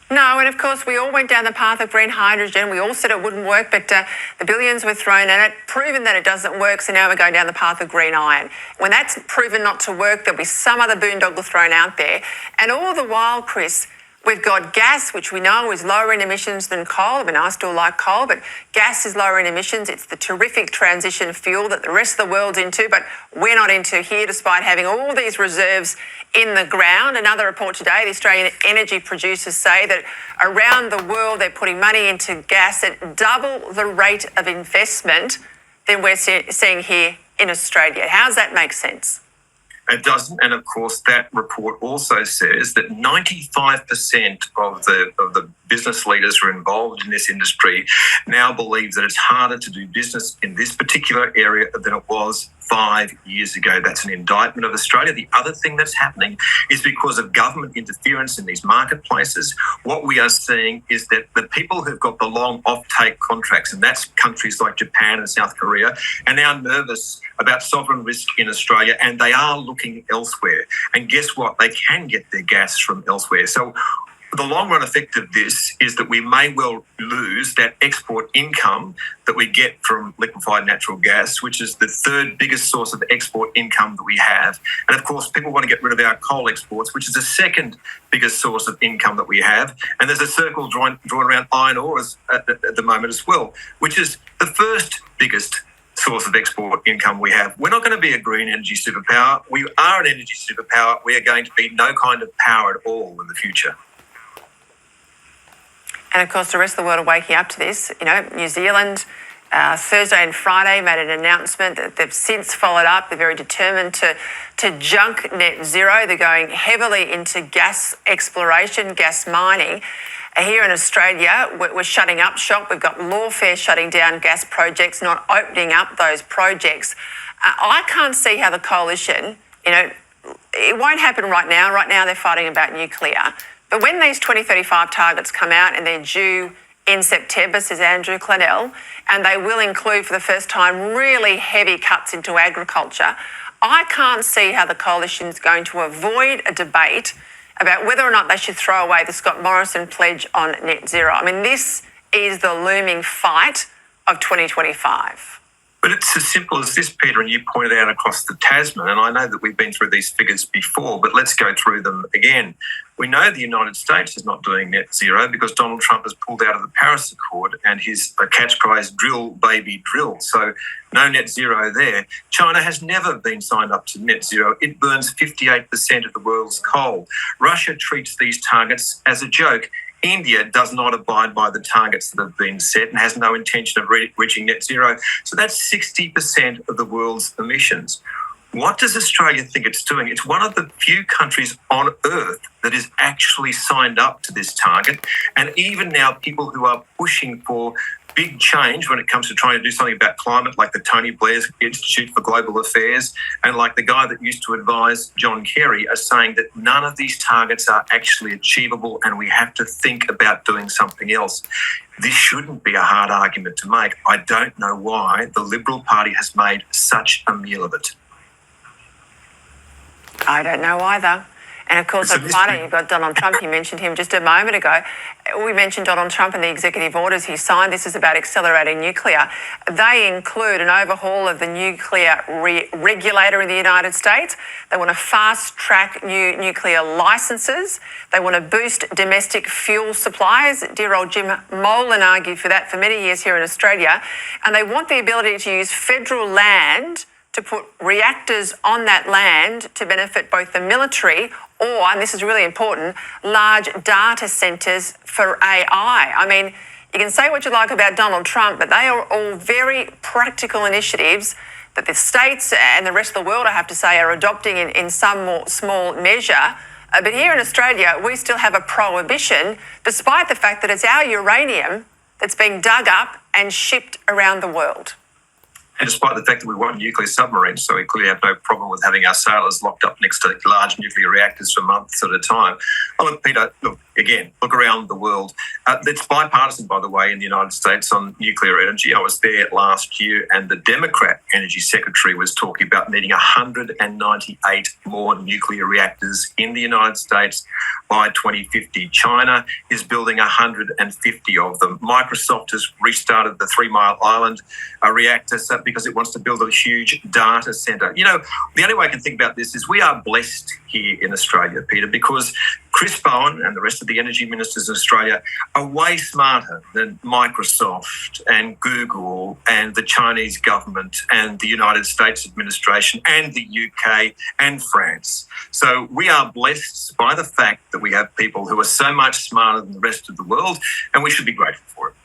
No, and of course we all went down the path of green hydrogen. We all said it wouldn't work, but the billions were thrown at it, proven that it doesn't work, so now we're going down the path of green iron. When that's proven not to work, there'll be some other boondoggle thrown out there. And all the while, Chris, we've got gas, which we know is lower in emissions than coal. I mean, I still like coal, but gas is lower in emissions. It's the terrific transition fuel that the rest of the world's into, but we're not into here, despite having all these reserves in the ground. Another report today, the Australian energy producers say that around the world they're putting money into gas at double the rate of investment than we're seeing here in Australia. How does that make sense? It doesn't, and of course that report also says that 95% of the business leaders who are involved in this industry now believe that it's harder to do business in this particular area than it was 5 years ago. That's an indictment of Australia. The other thing that's happening is because of government interference in these marketplaces. What we are seeing is that the people who've got the long off-take contracts, and that's countries like Japan and South Korea, are now nervous about sovereign risk in Australia, and they are looking elsewhere. And guess what? They can get their gas from elsewhere. So the long run effect of this is that we may well lose that export income that we get from liquefied natural gas, which is the third biggest source of export income that we have. And of course, people want to get rid of our coal exports, which is the second biggest source of income that we have. And there's a circle drawn around iron ore at the moment as well, which is the first biggest source of export income we have. We're not going to be a green energy superpower. We are an energy superpower. We are going to be no kind of power at all in the future. And of course, the rest of the world are waking up to this. You know, New Zealand, Thursday and Friday made an announcement that they've since followed up. They're very determined to junk net zero. They're going heavily into gas exploration, gas mining. Here in Australia, we're shutting up shop. We've got lawfare shutting down gas projects, not opening up those projects. I can't see how the coalition, it won't happen right now. Right now they're fighting about nuclear. But when these 2035 targets come out and they're due in September, says Andrew Clennell, and they will include for the first time really heavy cuts into agriculture, I can't see how the coalition's going to avoid a debate about whether or not they should throw away the Scott Morrison pledge on net zero. I mean, this is the looming fight of 2025. But it's as simple as this, Peter, and you pointed out across the Tasman, and I know that we've been through these figures before, but let's go through them again. We know the United States is not doing net zero because Donald Trump has pulled out of the Paris Accord and his catchcry is drill, baby, drill. So no net zero there. China has never been signed up to net zero. It burns 58% of the world's coal. Russia treats these targets as a joke. India does not abide by the targets that have been set and has no intention of reaching net zero. So that's 60% of the world's emissions. What does Australia think it's doing? It's one of the few countries on earth that is actually signed up to this target. And even now, people who are pushing for big change when it comes to trying to do something about climate, like the Tony Blair's Institute for Global Affairs and like the guy that used to advise John Kerry, are saying that none of these targets are actually achievable and we have to think about doing something else. This shouldn't be a hard argument to make. I don't know why the Liberal Party has made such a meal of it. I don't know either. And of course, on Friday, you've got Donald Trump. You mentioned him just a moment ago. We mentioned Donald Trump and the executive orders he signed. This is about accelerating nuclear. They include an overhaul of the nuclear regulator in the United States. They want to fast-track new nuclear licences. They want to boost domestic fuel supplies. Dear old Jim Molan argued for that for many years here in Australia. And they want the ability to use federal land to put reactors on that land to benefit both the military or, and this is really important, large data centres for AI. I mean, you can say what you like about Donald Trump, but they are all very practical initiatives that the states and the rest of the world, I have to say, are adopting in some more small measure. But here in Australia, we still have a prohibition, despite the fact that it's our uranium that's being dug up and shipped around the world. And despite the fact that we want nuclear submarines, so we clearly have no problem with having our sailors locked up next to large nuclear reactors for months at a time. Oh, look, Peter, look around the world. It's bipartisan, by the way, in the United States on nuclear energy. I was there last year and the Democrat Energy Secretary was talking about needing 198 more nuclear reactors in the United States by 2050. China is building 150 of them. Microsoft has restarted the 3 Mile Island reactor because it wants to build a huge data centre. You know, the only way I can think about this is we are blessed here in Australia, Peter, because Chris Bowen and the rest of the energy ministers in Australia are way smarter than Microsoft and Google and the Chinese government and the United States administration and the UK and France. So we are blessed by the fact that we have people who are so much smarter than the rest of the world, and we should be grateful for it.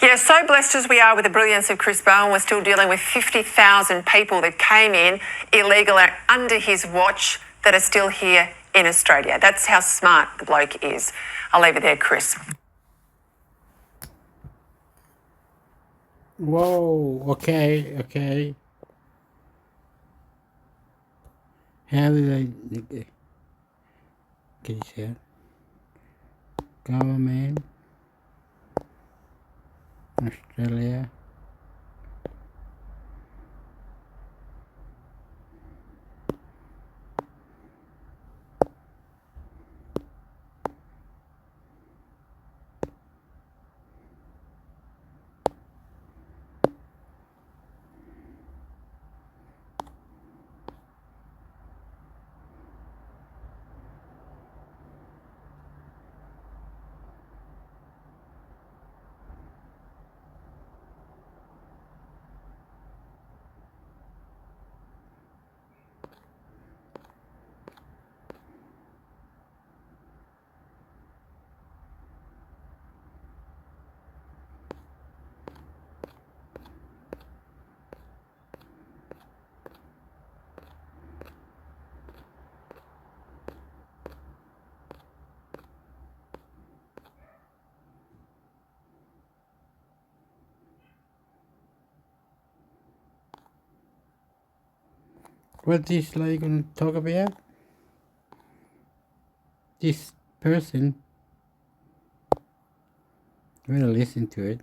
Yeah, so blessed as we are with the brilliance of Chris Bowen, we're still dealing with 50,000 people that came in illegal under his watch that are still here in Australia. That's how smart the bloke is. I'll leave it there, Chris. Whoa, okay. How did I get that? Government, Australia. What is like going to talk about? This person. I'm going to listen to it.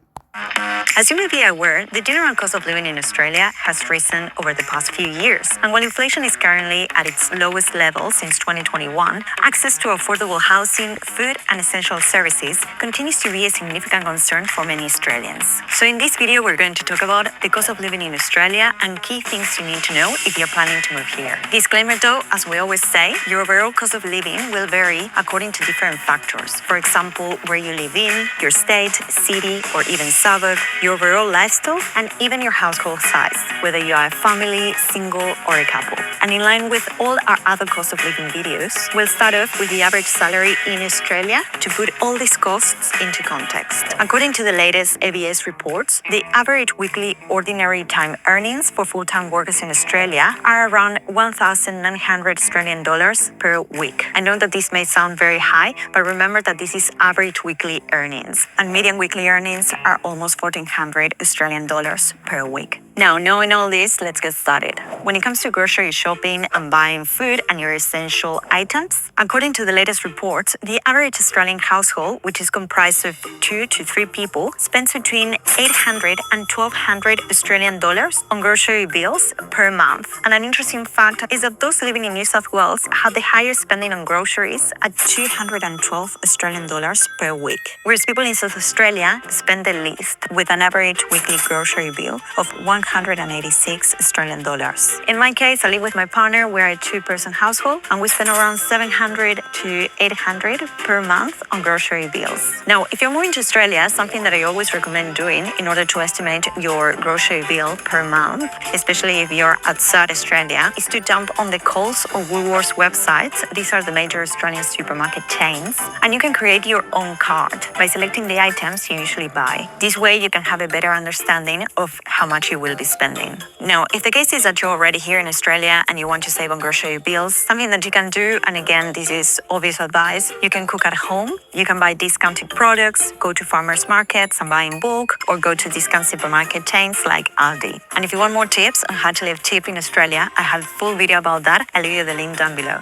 As you may be aware, the general cost of living in Australia has risen over the past few years, and while inflation is currently at its lowest level since 2021, access to affordable housing, food, and essential services continues to be a significant concern for many Australians. So in this video, we're going to talk about the cost of living in Australia and key things you need to know if you're planning to move here. Disclaimer though, as we always say, your overall cost of living will vary according to different factors. For example, where you live in, your state, city, or even suburb, your overall lifestyle, and even your household size, whether you are a family, single, or a couple. And in line with all our other cost of living videos, we'll start off with the average salary in Australia to put all these costs into context. According to the latest ABS reports, the average weekly ordinary time earnings for full-time workers in Australia are around 1,900 Australian dollars per week. I know that this may sound very high, but remember that this is average weekly earnings, and median weekly earnings are almost 1,400 Australian dollars per week. Now, knowing all this, let's get started. When it comes to grocery shopping and buying food and your essential items, according to the latest reports, the average Australian household, which is comprised of 2 to 3 people, spends between 800 and 1,200 Australian dollars on grocery bills per month. And an interesting fact is that those living in New South Wales have the highest spending on groceries at 212 Australian dollars per week, whereas people in South Australia spend the least, with an average weekly grocery bill of 186 Australian dollars. In my case, I live with my partner. We're a 2-person household, and we spend around 700 to 800 per month on grocery bills. Now, if you're moving to Australia, something that I always recommend doing in order to estimate your grocery bill per month, especially if you're outside Australia, is to jump on the Coles or Woolworths websites. These are the major Australian supermarket chains, and you can create your own cart by selecting the items you usually buy. This way, you can have a better understanding of how much you will be spending. Now, if the case is that you're already here in Australia and you want to save on grocery bills, something that you can do, and again, this is obvious advice, you can cook at home, you can buy discounted products, go to farmers markets and buy in bulk, or go to discount supermarket chains like Aldi. And if you want more tips on how to live cheap in Australia, I have a full video about that. I'll leave you the link down below.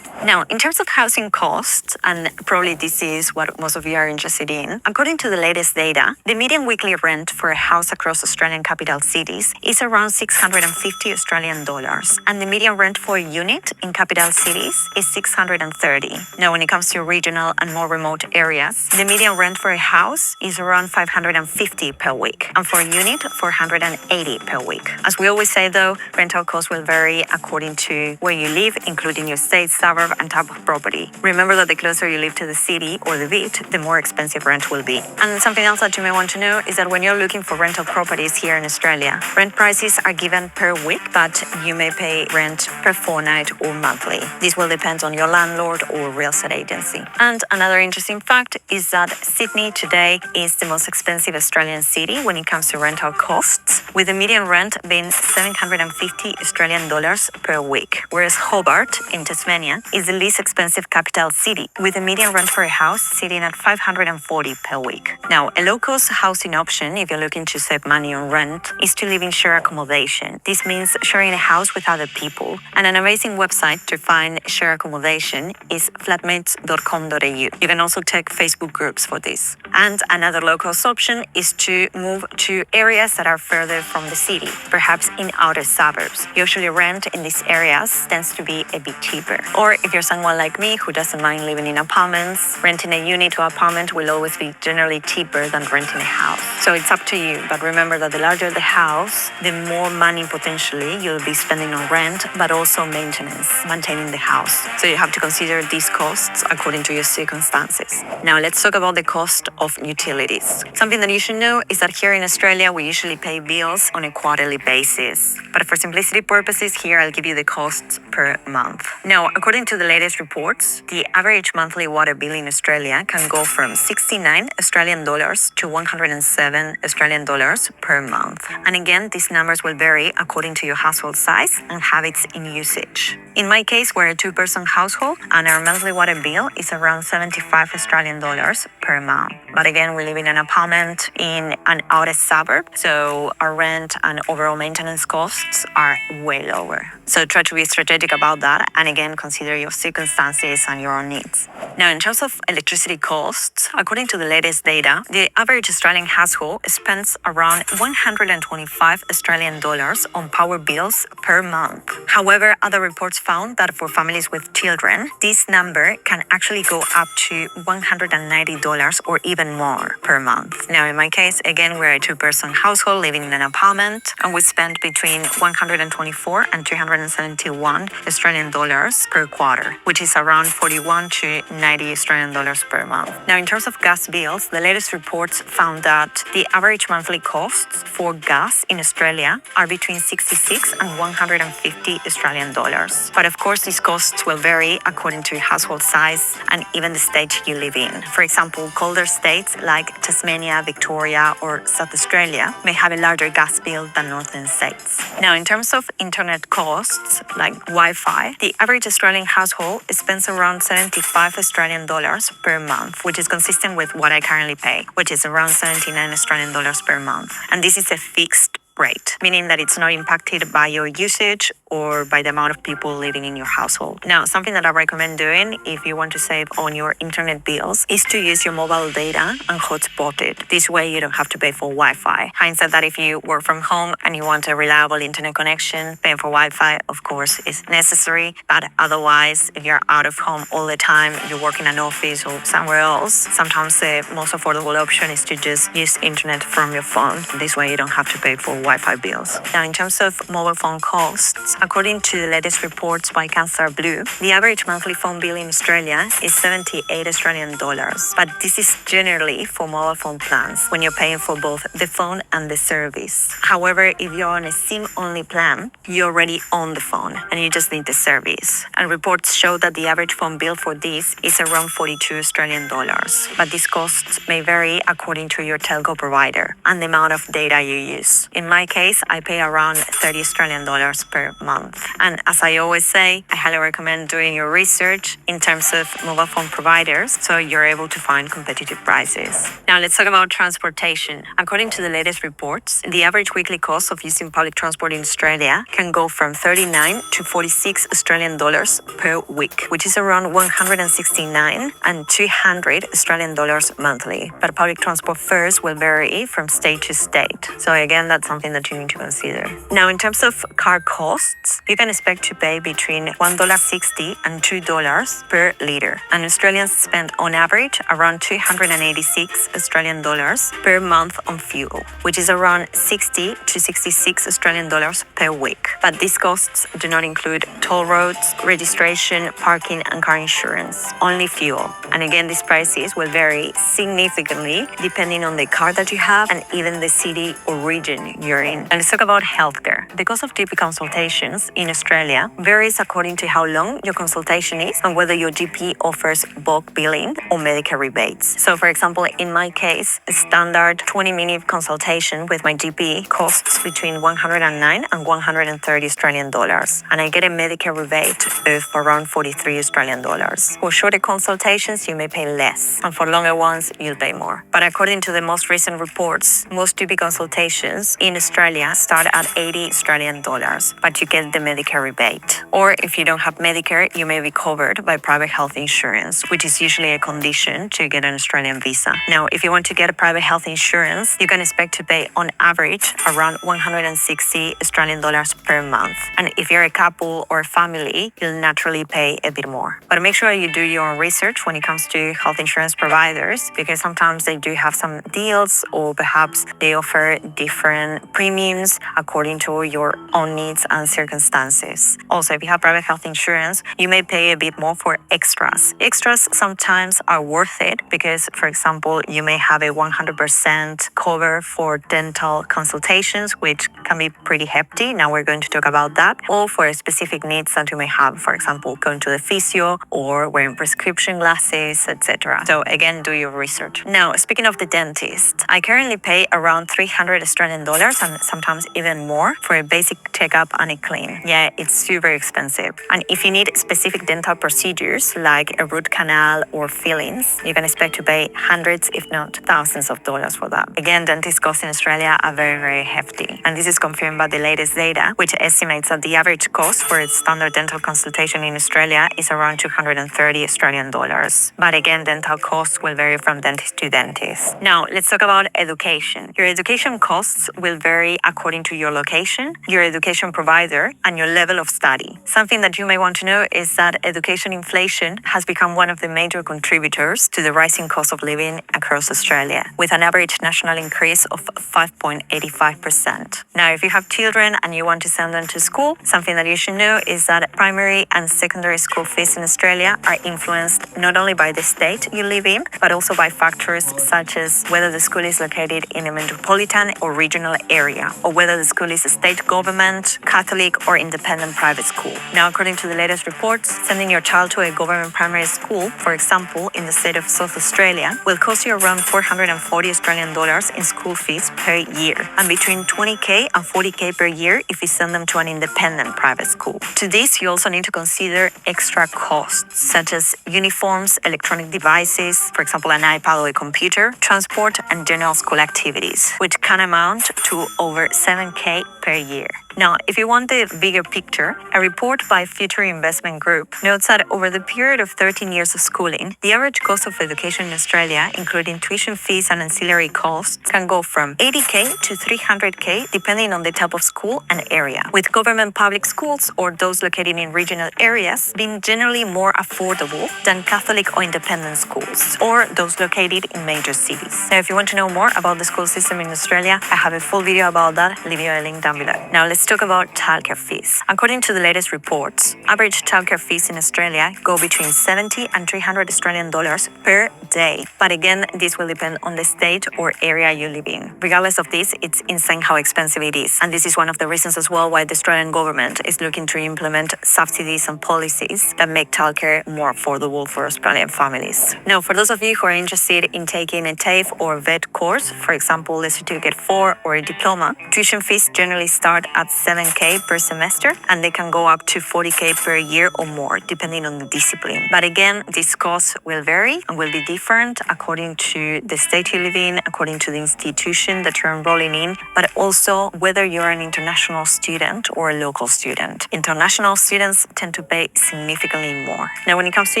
Now, in terms of housing costs, and probably this is what most of you are interested in, according to the latest data, the median weekly rent for a house across Australian capital cities is around 650 Australian dollars, and the median rent for a unit in capital cities is 630. Now, when it comes to regional and more remote areas, the median rent for a house is around 550 per week, and for a unit, 480 per week. As we always say though, rental costs will vary according to where you live, including your state, suburb, and type of property. Remember that the closer you live to the city or the beach, the more expensive rent will be. And something else that you may want to know is that when you're looking for rental properties here in Australia, rent prices are given per week, but you may pay rent per fortnight or monthly. This will depend on your landlord or real estate agency. And another interesting fact is that Sydney today is the most expensive Australian city when it comes to rental costs, with the median rent being 750 Australian dollars per week, whereas Hobart in Tasmania is the least expensive capital city, with the median rent for a house sitting at 540 per week. Now, a low-cost housing option, if you're looking to save money on rent, is to live in shared accommodation. This means sharing a house with other people. And an amazing website to find shared accommodation is flatmates.com.au. You can also check Facebook groups for this. And another low-cost option is to move to areas that are further from the city, perhaps in outer suburbs. Usually rent in these areas tends to be a bit cheaper. Or if you're someone like me who doesn't mind living in apartments, renting a unit or apartment will always be generally cheaper than renting a house. So it's up to you, but remember that the larger the house, the more money potentially you'll be spending on rent, but also maintenance, maintaining the house. So you have to consider these costs according to your circumstances. Now let's talk about the cost of utilities. Something that you should know is that here in Australia, we usually pay bills on a quarterly basis. But for simplicity purposes, here I'll give you the costs per month. Now, according to to the latest reports, the average monthly water bill in Australia can go from 69 Australian dollars to 107 Australian dollars per month. And again, these numbers will vary according to your household size and habits in usage. In my case, we're a two-person household and our monthly water bill is around 75 Australian dollars per month. But again, we live in an apartment in an outer suburb, so our rent and overall maintenance costs are way lower. So try to be strategic about that and again, consider your circumstances and your own needs. Now, in terms of electricity costs, according to the latest data, the average Australian household spends around 125 Australian dollars on power bills per month. However, other reports found that for families with children, this number can actually go up to $190 or even more per month. Now, in my case, again, we're a two-person household living in an apartment, and we spend between 124 and 271 Australian dollars per quarter, which is around 41 to 90 Australian dollars per month. Now, in terms of gas bills, the latest reports found that the average monthly costs for gas in Australia are between 66 and 150 Australian dollars. But of course, these costs will vary according to household size and even the state you live in. For example, colder states like Tasmania, Victoria, or South Australia may have a larger gas bill than northern states. Now, in terms of internet costs, like Wi-Fi, the average Australian household spends around 75 Australian dollars per month, which is consistent with what I currently pay, which is around 79 Australian dollars per month. And this is a fixed rate, meaning that it's not impacted by your usage or by the amount of people living in your household. Now, something that I recommend doing if you want to save on your internet bills is to use your mobile data and hotspot it. This way you don't have to pay for Wi-Fi. Having said that, if you work from home and you want a reliable internet connection, paying for Wi-Fi, of course, is necessary. But otherwise, if you're out of home all the time, you work in an office or somewhere else, sometimes the most affordable option is to just use internet from your phone. This way you don't have to pay for Wi-Fi bills. Now, in terms of mobile phone costs, according to the latest reports by Cancer Blue, the average monthly phone bill in Australia is 78 Australian dollars. But this is generally for mobile phone plans when you're paying for both the phone and the service. However, if you're on a SIM-only plan, you already own the phone and you just need the service. And reports show that the average phone bill for this is around 42 Australian dollars. But these costs may vary according to your telco provider and the amount of data you use. In my case, I pay around 30 Australian dollars per month. And as I always say, I highly recommend doing your research in terms of mobile phone providers so you're able to find competitive prices. Now let's talk about transportation. According to the latest reports, the average weekly cost of using public transport in Australia can go from 39 to 46 Australian dollars per week, which is around 169 and 200 Australian dollars monthly. But public transport fares will vary from state to state. So again, that's something that you need to consider. Now, in terms of car costs, you can expect to pay between $1.60 and $2 per litre. And Australians spend on average around 286 Australian dollars per month on fuel, which is around 60 to 66 Australian dollars per week. But these costs do not include toll roads, registration, parking, and car insurance, only fuel. And again, these prices will vary significantly depending on the car that you have and even the city or region you're in. And let's talk about healthcare. The cost of GP consultations in Australia varies according to how long your consultation is and whether your GP offers bulk billing or Medicare rebates. So for example, in my case, a standard 20-minute consultation with my GP costs between 109 and 130 Australian dollars, and I get a Medicare rebate of around 43 Australian dollars. For shorter consultations, you may pay less, and for longer ones, you'll pay more. But according to the most recent reports, most GP consultations in Australia start at 80 Australian dollars, but you get the Medicare rebate. Or if you don't have Medicare, you may be covered by private health insurance, which is usually a condition to get an Australian visa. Now, if you want to get a private health insurance, you can expect to pay on average around 160 Australian dollars per month. And if you're a couple or a family, you'll naturally pay a bit more. But make sure you do your own research when it comes to health insurance providers, because sometimes they do have some deals or perhaps they offer different premiums according to your own needs and circumstances. Also, if you have private health insurance, you may pay a bit more for extras. Extras sometimes are worth it because, for example, you may have a 100% cover for dental consultations, which can be pretty hefty. Now we're going to talk about that. Or for specific needs that you may have, for example, going to the physio or wearing prescription glasses, etc. So again, do your research. Now, speaking of the dentist, I currently pay around 300 Australian dollars and sometimes even more for a basic checkup and a clean. Yeah, it's super expensive. And if you need specific dental procedures like a root canal or fillings, you can expect to pay hundreds, if not thousands of dollars for that. Again, dentist costs in Australia are very, very hefty. And this is confirmed by the latest data, which estimates that the average cost for a standard dental consultation in Australia is around 230 Australian dollars. But again, dental costs will vary from dentist to dentist. Now, let's talk about education. Your education costs will vary according to your location, your education provider, and your level of study. Something that you may want to know is that education inflation has become one of the major contributors to the rising cost of living across Australia, with an average national increase of 5.85%. Now, if you have children and you want to send them to school, something that you should know is that primary and secondary school fees in Australia are influenced not only by the state you live in, but also by factors such as whether the school is located in a metropolitan or regional area, or whether the school is a state government, Catholic, or independent private school. Now, according to the latest reports, sending your child to a government primary school, for example, in the state of South Australia, will cost you around 440 Australian dollars in school fees per year, and between 20k and 40k per year if you send them to an independent private school. To this, you also need to consider extra costs, such as uniforms, electronic devices, for example, an iPad or a computer, transport, and general school activities, which can amount to over 7k per year. Now, if you want the bigger picture, a report by Future Investment Group notes that over the period of 13 years of schooling, the average cost of education in Australia, including tuition fees and ancillary costs, can go from 80k to 300k depending on the type of school and area, with government public schools or those located in regional areas being generally more affordable than Catholic or independent schools, or those located in major cities. Now, if you want to know more about the school system in Australia, I have a full video about that. Leave you a link down below. Now, let's talk about childcare fees. According to the latest reports, average childcare fees in Australia go between 70 and 300 Australian dollars per day. But again, this will depend on the state or area you live in. Regardless of this, it's insane how expensive it is. And this is one of the reasons as well why the Australian government is looking to implement subsidies and policies that make childcare more affordable for Australian families. Now, for those of you who are interested in taking a TAFE or VET course, for example, the Certificate 4 or a diploma, tuition fees generally start at 7k per semester, and they can go up to 40k per year or more, depending on the discipline. But again, these costs will vary and will be different according to the state you live in, according to the institution that you're enrolling in, but also whether you're an international student or a local student. International students tend to pay significantly more. Now, when it comes to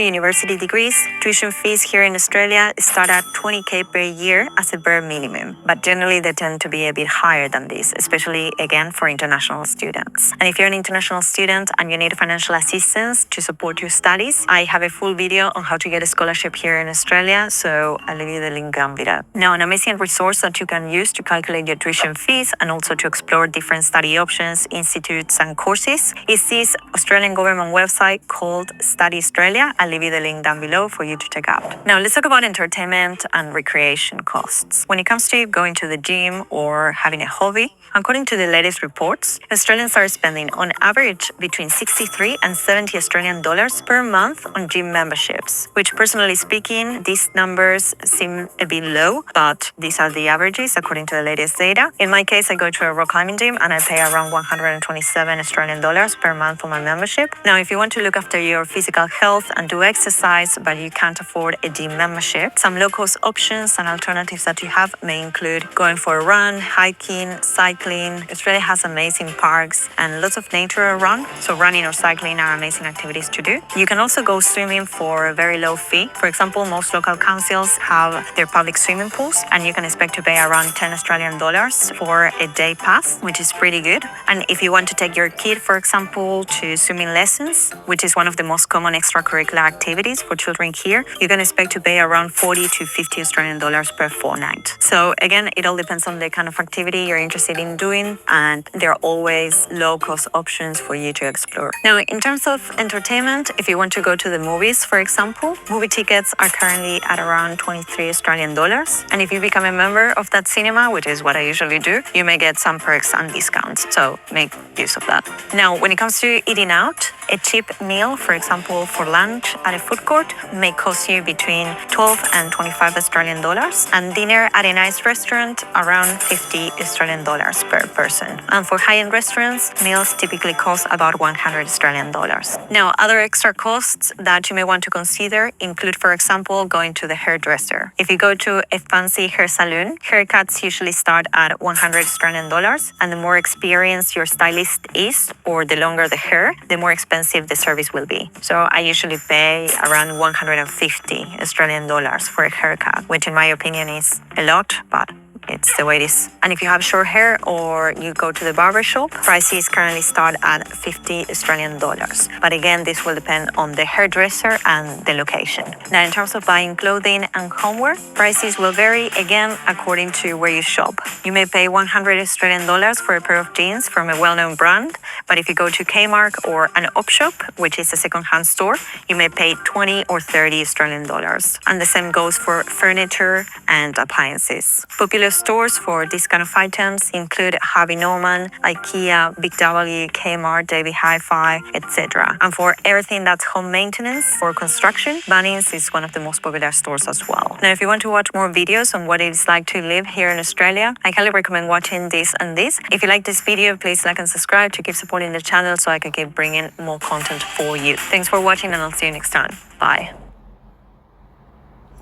university degrees, tuition fees here in Australia start at 20k per year as a bare minimum, but generally they tend to be a bit higher than this, especially again for international students. And if you're an international student and you need financial assistance to support your studies, I have a full video on how to get a scholarship here in Australia, so I'll leave you the link down below. Now, an amazing resource that you can use to calculate your tuition fees and also to explore different study options, institutes, and courses is this Australian government website called Study Australia. I'll leave you the link down below for you to check out. Now, let's talk about entertainment and recreation costs. When it comes to going to the gym or having a hobby, according to the latest reports, Australians are spending on average between 63 and 70 Australian dollars per month on gym memberships, which personally speaking, these numbers seem a bit low, but these are the averages according to the latest data. In my case, I go to a rock climbing gym and I pay around 127 Australian dollars per month for my membership. Now, if you want to look after your physical health and do exercise, but you can't afford a gym membership, some low-cost options and alternatives that you have may include going for a run, hiking, cycling. Australia has amazing parks and lots of nature around, so running or cycling are amazing activities to do. You can also go swimming for a very low fee. For example, most local councils have their public swimming pools, and you can expect to pay around 10 Australian dollars for a day pass, which is pretty good. And if you want to take your kid, for example, to to swimming lessons, which is one of the most common extracurricular activities for children here, you can expect to pay around 40 to 50 Australian dollars per fortnight. So again, it all depends on the kind of activity you're interested in doing, and there are always low-cost options for you to explore. Now, in terms of entertainment, if you want to go to the movies, for example, movie tickets are currently at around 23 Australian dollars. And if you become a member of that cinema, which is what I usually do, you may get some perks and discounts. So make use of that. Now, when it comes to eating out, a cheap meal, for example, for lunch at a food court may cost you between 12 and 25 Australian dollars, and dinner at a nice restaurant around 50 Australian dollars per person. And for high-end restaurants, meals typically cost about 100 Australian dollars. Now, other extra costs that you may want to consider include, for example, going to the hairdresser. If you go to a fancy hair salon, haircuts usually start at 100 Australian dollars, and the more experienced your stylist is, or the longer the hair, the more expensive the service will be. So I usually pay around 150 Australian dollars for a haircut, which in my opinion is a lot, but it's the way it is. And if you have short hair or you go to the barber shop, prices currently start at 50 Australian dollars. But again, this will depend on the hairdresser and the location. Now, in terms of buying clothing and homeware, prices will vary again according to where you shop. You may pay 100 Australian dollars for a pair of jeans from a well-known brand, but if you go to Kmart or an op shop, which is a second-hand store, you may pay 20 or 30 Australian dollars. And the same goes for furniture and appliances. Popular stores for this kind of items include Harvey Norman, IKEA, Big W, Kmart, Davey Hi-Fi, etc. And for everything that's home maintenance or construction, Bunnings is one of the most popular stores as well. Now, if you want to watch more videos on what it's like to live here in Australia, I highly recommend watching this and this. If you like this video, please like and subscribe to keep supporting the channel so I can keep bringing more content for you. Thanks for watching, and I'll see you next time. Bye.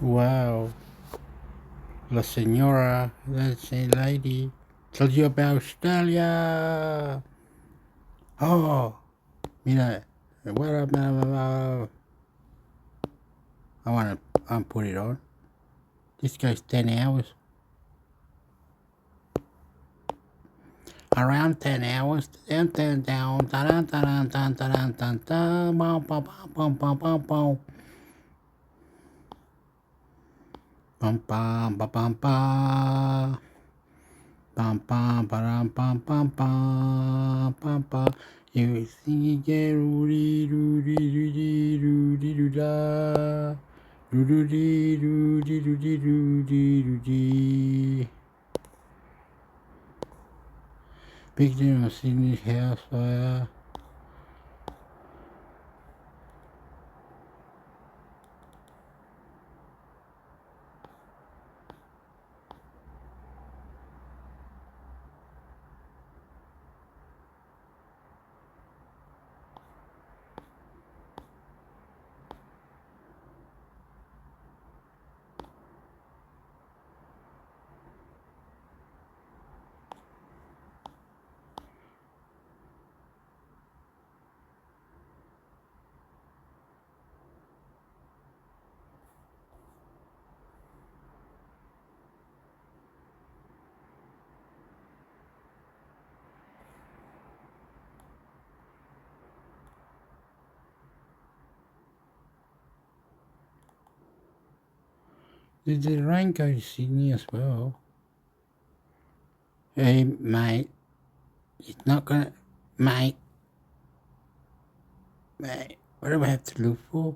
Wow. La Senora, that's a lady, tells you about Australia. Oh, mira, what about, I want to put it on. This goes 10 hours. Around 10 hours, down, down, down, down, down, down, down, down, down, bum, bum, bum, bum, bum, bum. Bum bum ba bum ba bum bum ba bum bum bum bum bum. You sing again, Rudy, Rudy, Rudy, Rudy, Ruda, Rudy, Rudy, Rudy, Rudy, Rudy. Big dinner on Sydney's house fire. Did the rain go to Sydney as well? Hey, mate. It's not gonna... Mate. Mate, what do I have to look for?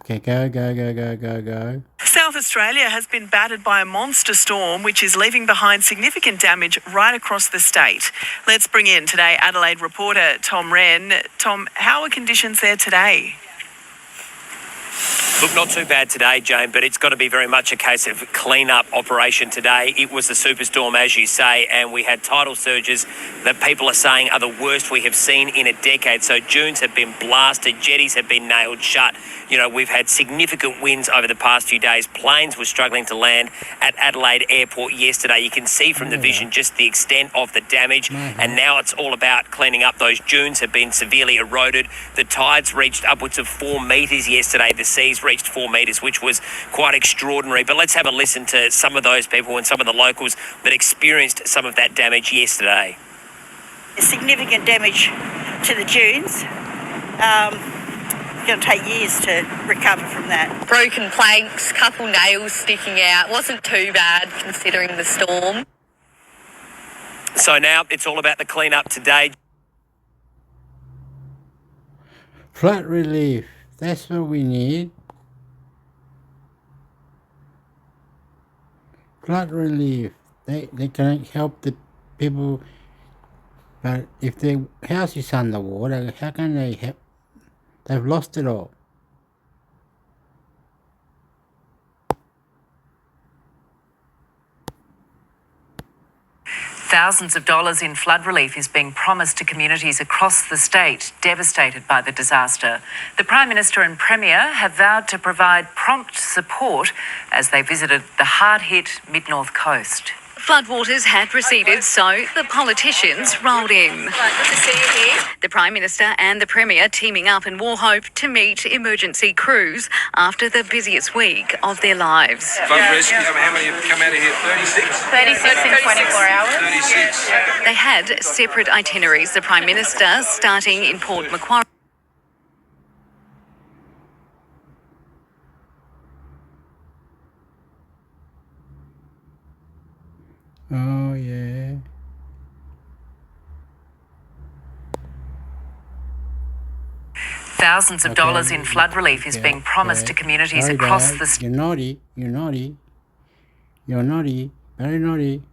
Okay, go. South Australia has been battered by a monster storm which is leaving behind significant damage right across the state. Let's bring in today Adelaide reporter Tom Wren. Tom, how are conditions there today? Look, not too bad today, Jane, but it's got to be very much a case of clean-up operation today. It was a superstorm, as you say, and we had tidal surges that people are saying are the worst we have seen in a decade. So dunes have been blasted, jetties have been nailed shut. You know, we've had significant winds over the past few days. Planes were struggling to land at Adelaide Airport yesterday. You can see from the vision just the extent of the damage, and now it's all about cleaning up. Those dunes have been severely eroded. The tides reached upwards of 4 metres yesterday. The seas reached reached 4 metres, which was quite extraordinary. But let's have a listen to some of those people and some of the locals that experienced some of that damage yesterday. Significant damage to the dunes. It's going to take years to recover from that. Broken planks, couple nails sticking out. Wasn't too bad considering the storm. So now it's all about the clean-up today. Flood relief, that's what we need. Flood relief, they can help the people, but if their house is underwater, how can they help? They've lost it all. Thousands of dollars in flood relief is being promised to communities across the state devastated by the disaster. The Prime Minister and Premier have vowed to provide prompt support as they visited the hard-hit mid-north coast. Floodwaters had receded, so the politicians rolled in. Good to see you here. The Prime Minister and the Premier teaming up in Wauchope to meet emergency crews after the busiest week of their lives. Flood rescue, how many have come out of here? 36? 36 in 24 hours. 36. They had separate itineraries. The Prime Minister starting in Port Macquarie. Oh, yeah. Thousands of dollars in flood relief is being promised to communities Sorry, across Dad. the state. You're naughty. You're naughty. You're naughty. Very naughty.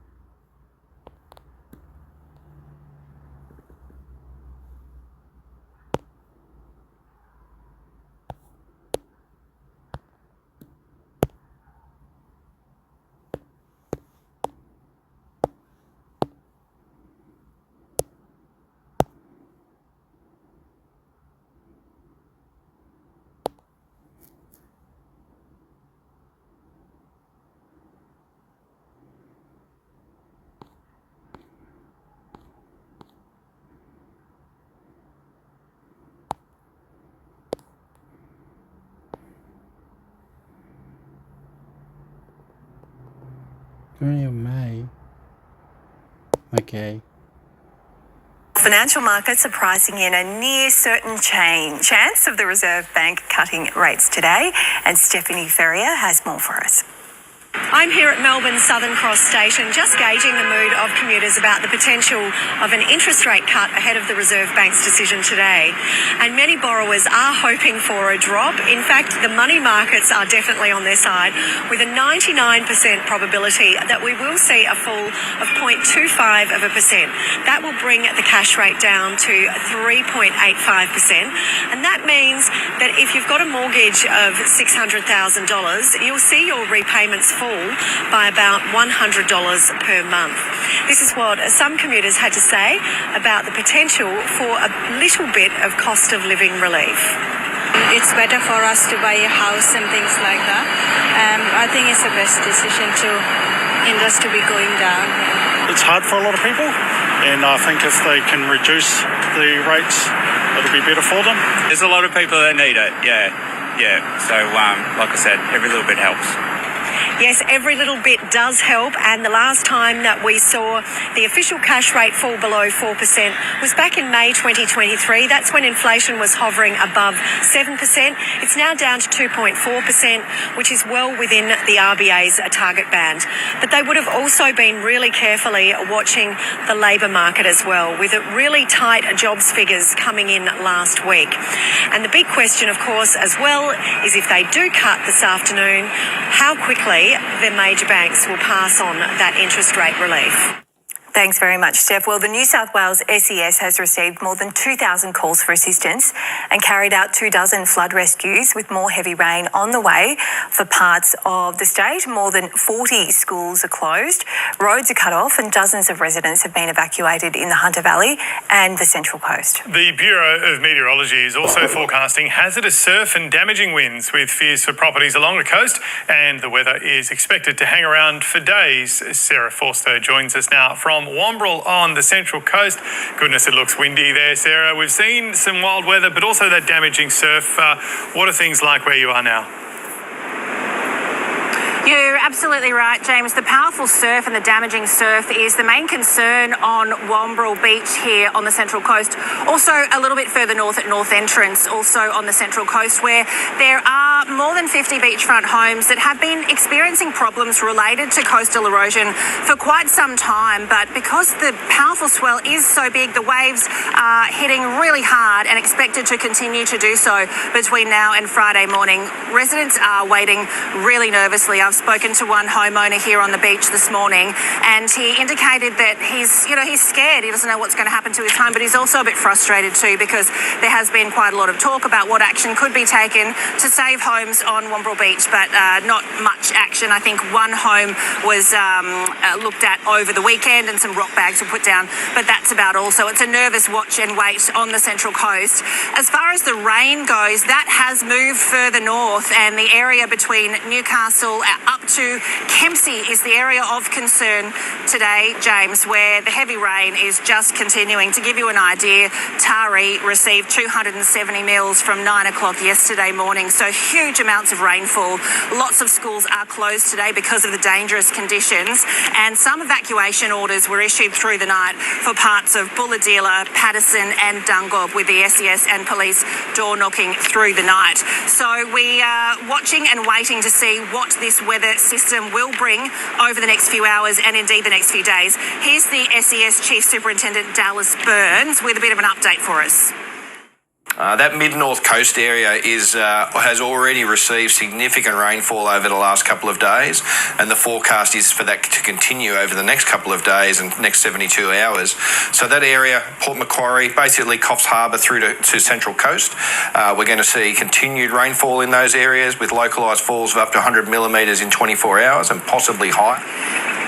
May. Okay. Financial markets are pricing in a near certain chance of the Reserve Bank cutting rates today, and Stephanie Ferrier has more for us. I'm here at Melbourne's Southern Cross Station, just gauging the mood of commuters about the potential of an interest rate cut ahead of the Reserve Bank's decision today. And many borrowers are hoping for a drop. In fact, the money markets are definitely on their side, with a 99% probability that we will see a fall of 0.25%. That will bring the cash rate down to 3.85%. And that means that if you've got a mortgage of $600,000, you'll see your repayments fall by about $100 per month. This is what some commuters had to say about the potential for a little bit of cost of living relief. It's better for us to buy a house and things like that. I think it's the best decision to interest to be going down. It's hard for a lot of people, and I think if they can reduce the rates, it'll be better for them. There's a lot of people that need it, yeah. So, like I said, every little bit helps. Yes, every little bit does help, and the last time that we saw the official cash rate fall below 4% was back in May 2023. That's when inflation was hovering above 7%. It's now down to 2.4%, which is well within the RBA's target band. But they would have also been really carefully watching the labour market as well, with really tight jobs figures coming in last week. And the big question, of course, as well, is if they do cut this afternoon, how quickly the major banks will pass on that interest rate relief. Thanks very much, Steph. Well, the New South Wales SES has received more than 2,000 calls for assistance and carried out 24 flood rescues, with more heavy rain on the way for parts of the state. More than 40 schools are closed, roads are cut off, and dozens of residents have been evacuated in the Hunter Valley and the Central Coast. The Bureau of Meteorology is also forecasting hazardous surf and damaging winds, with fears for properties along the coast, and the weather is expected to hang around for days. Sarah Forster joins us now from Wamberal on the Central Coast. Goodness, it looks windy there, Sarah. We've seen some wild weather, but also that damaging surf. What are things like where you are now? You're absolutely right, James. The powerful surf and the damaging surf is the main concern on Wombrel Beach here on the Central Coast. Also a little bit further north at North Entrance, also on the Central Coast, where there are more than 50 beachfront homes that have been experiencing problems related to coastal erosion for quite some time. But because the powerful swell is so big, the waves are hitting really hard and expected to continue to do so between now and Friday morning. Residents are waiting really nervously. I've spoken to one homeowner here on the beach this morning, and he indicated that he's scared. He doesn't know what's going to happen to his home, but he's also a bit frustrated too, because there has been quite a lot of talk about what action could be taken to save homes on Wombrel Beach, but not much action. I think one home was looked at over the weekend and some rock bags were put down, but that's about all. So it's a nervous watch and wait on the Central Coast. As far as the rain goes, that has moved further north, and the area between Newcastle up to Kempsey is the area of concern today, James, where the heavy rain is just continuing. To give you an idea, Taree received 270 mils from 9 o'clock yesterday morning, so huge amounts of rainfall. Lots of schools are closed today because of the dangerous conditions, and some evacuation orders were issued through the night for parts of Bulahdelah, Patterson and Dungob, with the SES and police door knocking through the night. So we are watching and waiting to see what this weather system will bring over the next few hours and indeed the next few days. Here's the SES Chief Superintendent Dallas Burns with a bit of an update for us. That mid-north coast area has already received significant rainfall over the last couple of days, and the forecast is for that to continue over the next couple of days and next 72 hours. So that area, Port Macquarie, basically Coffs Harbour through to Central Coast, we're going to see continued rainfall in those areas with localised falls of up to 100 millimetres in 24 hours and possibly higher.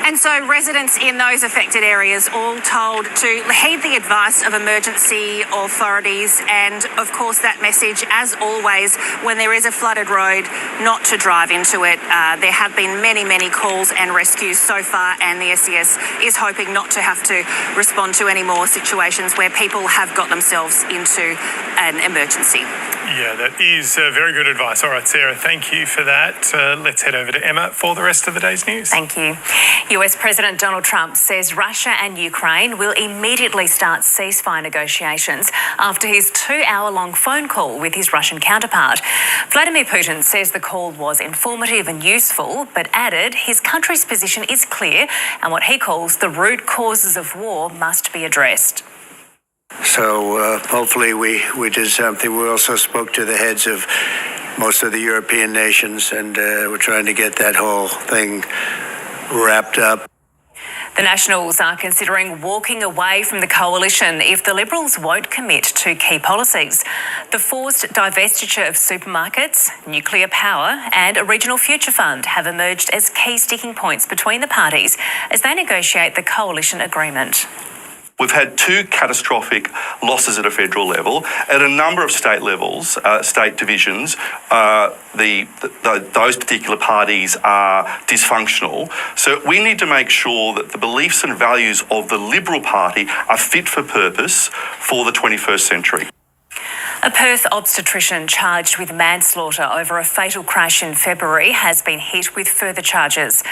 And so residents in those affected areas all told to heed the advice of emergency authorities, and of course that message, as always, when there is a flooded road, not to drive into it. There have been many calls and rescues so far, and the SES is hoping not to have to respond to any more situations where people have got themselves into an emergency. Yeah, that is very good advice. All right, Sarah, thank you for that. Let's head over to Emma for the rest of the day's news. Thank you. US President Donald Trump says Russia and Ukraine will immediately start ceasefire negotiations after his 2-hour-long phone call with his Russian counterpart. Vladimir Putin says the call was informative and useful, but added his country's position is clear and what he calls the root causes of war must be addressed. So hopefully we did something. We also spoke to the heads of most of the European nations, and we're trying to get that whole thing wrapped up. The Nationals are considering walking away from the coalition if the Liberals won't commit to key policies. The forced divestiture of supermarkets, nuclear power and a regional future fund have emerged as key sticking points between the parties as they negotiate the coalition agreement. We've had 2 catastrophic losses at a federal level. At a number of state levels, state divisions, those particular parties are dysfunctional. So we need to make sure that the beliefs and values of the Liberal Party are fit for purpose for the 21st century. A Perth obstetrician charged with manslaughter over a fatal crash in February has been hit with further charges.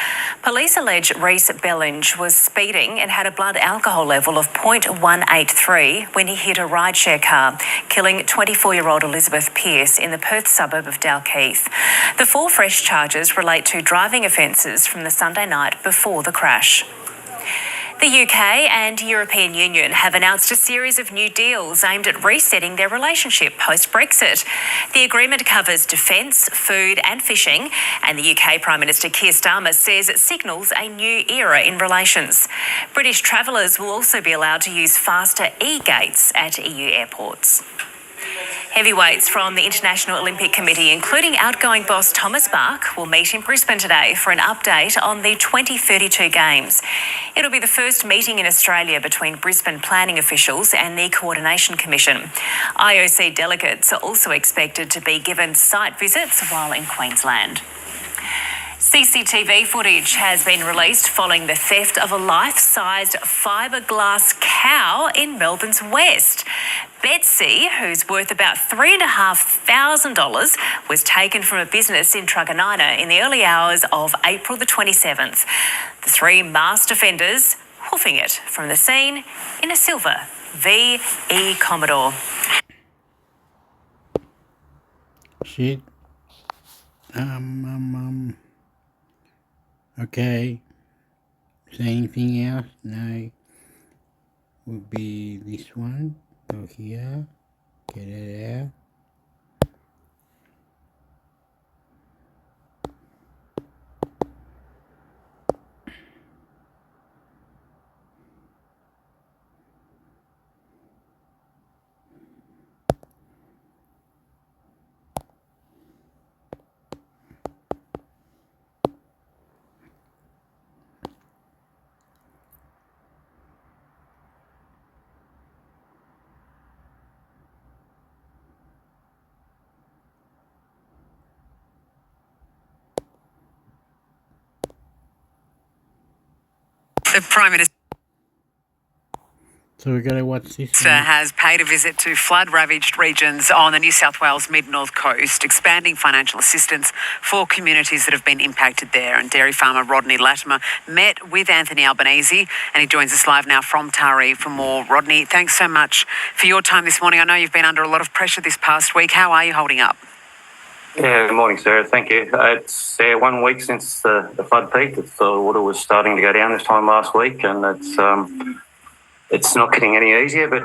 Police allege Reece Bellinge was speeding and had a blood alcohol level of 0.183 when he hit a rideshare car, killing 24-year-old Elizabeth Pearce in the Perth suburb of Dalkeith. The 4 fresh charges relate to driving offences from the Sunday night before the crash. The UK and European Union have announced a series of new deals aimed at resetting their relationship post-Brexit. The agreement covers defence, food and fishing, and the UK Prime Minister Keir Starmer says it signals a new era in relations. British travellers will also be allowed to use faster e-gates at EU airports. Heavyweights from the International Olympic Committee, including outgoing boss Thomas Bach, will meet in Brisbane today for an update on the 2032 Games. It'll be the first meeting in Australia between Brisbane planning officials and the Coordination Commission. IOC delegates are also expected to be given site visits while in Queensland. CCTV footage has been released following the theft of a life-sized fiberglass cow in Melbourne's west. Betsy, who's worth about $3,500, was taken from a business in Truganina in the early hours of April the 27th. The three masked offenders hoofing it from the scene in a silver VE Commodore. Shit. Okay. Is there anything else? No. Would be this one. Go here. Get it out. The Prime Minister So we gotta watch this one. has paid a visit to flood-ravaged regions on the New South Wales mid-north coast, expanding financial assistance for communities that have been impacted there. And dairy farmer Rodney Latimer met with Anthony Albanese, and he joins us live now from Taree for more. Rodney, thanks so much for your time this morning. I know you've been under a lot of pressure this past week. How are you holding up? Yeah, good morning, Sarah. Thank you. It's 1 week since the flood peaked. The water was starting to go down this time last week, and it's not getting any easier, but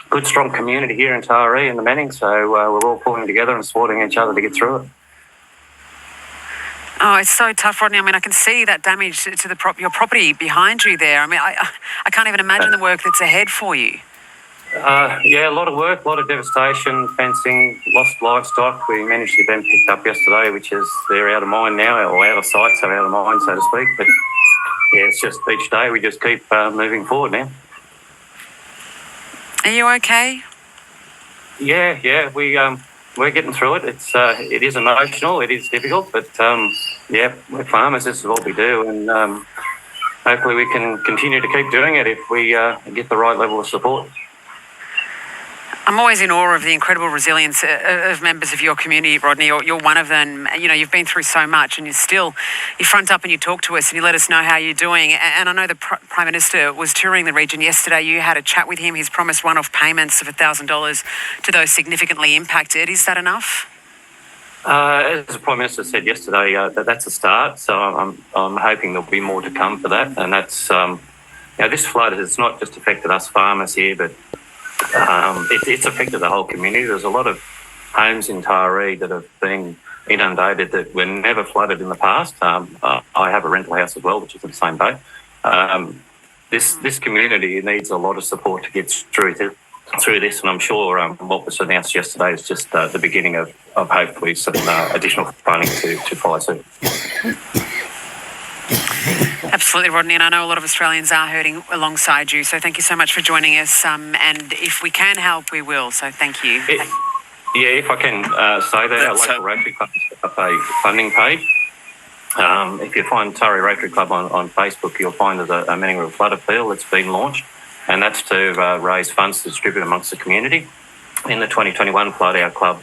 good, strong community here in Taree and the Manning, so we're all pulling together and supporting each other to get through it. Oh, it's so tough, Rodney. I mean, I can see that damage to your property behind you there. I mean, I can't even imagine the work that's ahead for you. Yeah, a lot of work, a lot of devastation, fencing, lost livestock. We managed to get them picked up yesterday, which is they're out of mind now, or out of sight, so out of mind, so to speak. But yeah, it's just each day we just keep moving forward now. Are you okay? Yeah, we're getting through it. It is emotional, it is difficult, but yeah, we're farmers. This is what we do, and hopefully we can continue to keep doing it if we get the right level of support. I'm always in awe of the incredible resilience of members of your community, Rodney. You're one of them. You know, you've been through so much, and you front up and you talk to us and you let us know how you're doing. And I know the Prime Minister was touring the region yesterday. You had a chat with him. He's promised one-off payments of $1,000 to those significantly impacted. Is that enough? As the Prime Minister said yesterday, that's a start. So I'm hoping there'll be more to come for that. And that's, this flood has not just affected us farmers here, but it's affected the whole community. There's a lot of homes in Taree that have been inundated that were never flooded in the past. I have a rental house as well, which is in the same boat. This community needs a lot of support to get through this, and I'm sure what was announced yesterday is just the beginning of hopefully some additional funding to follow suit. Absolutely, Rodney, and I know a lot of Australians are hurting alongside you, so thank you so much for joining us, and if we can help, we will, so thank you. If I can say that, our local Rotary Club has set up a funding page. If you find Taree Rotary Club on Facebook, you'll find there's a Manning River Flood Appeal that's been launched, and that's to raise funds to distribute amongst the community. In the 2021 flood, our club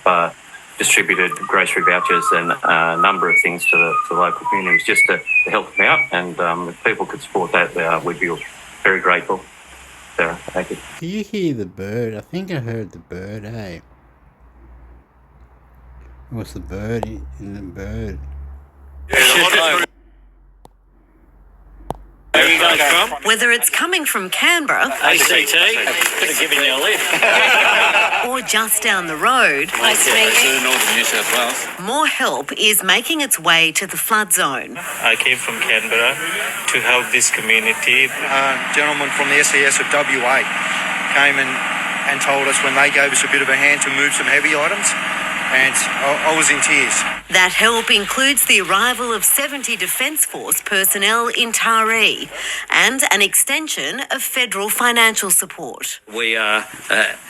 distributed grocery vouchers and a number of things to the local communities just to help them out, and if people could support that, we'd be very grateful. Sarah, thank you. Do you hear the bird? I think I heard the bird, eh? What's the bird in the bird? Where are you going from? Whether it's coming from Canberra, ACT, could have given you a lift. or just down the road, Northern New South Wales. more help is making its way to the flood zone. I came from Canberra to help this community. A gentleman from the SES of WA came and told us when they gave us a bit of a hand to move some heavy items, and I was in tears. That help includes the arrival of 70 Defence Force personnel in Taree and an extension of federal financial support. We are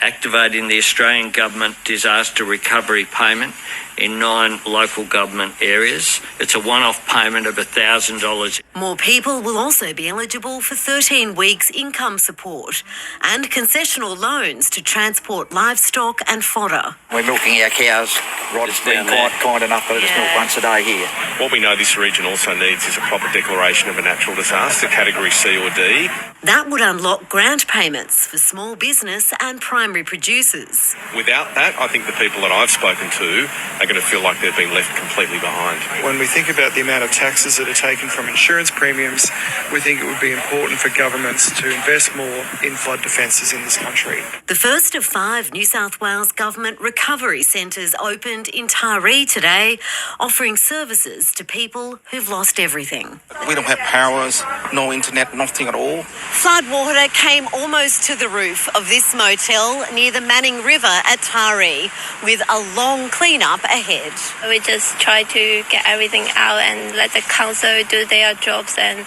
activating the Australian Government disaster recovery payment in 9 local government areas. It's a one-off payment of $1,000. More people will also be eligible for 13 weeks income support and concessional loans to transport livestock and fodder. We're milking our cows. Rod's been kind enough to let us milk once a day here. What we know this region also needs is a proper declaration of a natural disaster, category C or D. That would unlock grant payments for small business and primary producers. Without that, I think the people that I've spoken to are going to feel like they've been left completely behind. When we think about the amount of taxes that are taken from insurance premiums, we think it would be important for governments to invest more in flood defences in this country. The first of 5 New South Wales Government recovery centres opened in Taree today, offering services to people who've lost everything. We don't have powers, no internet, nothing at all. Floodwater came almost to the roof of this motel near the Manning River at Taree, with a long clean-up ahead. We just try to get everything out and let the council do their jobs, and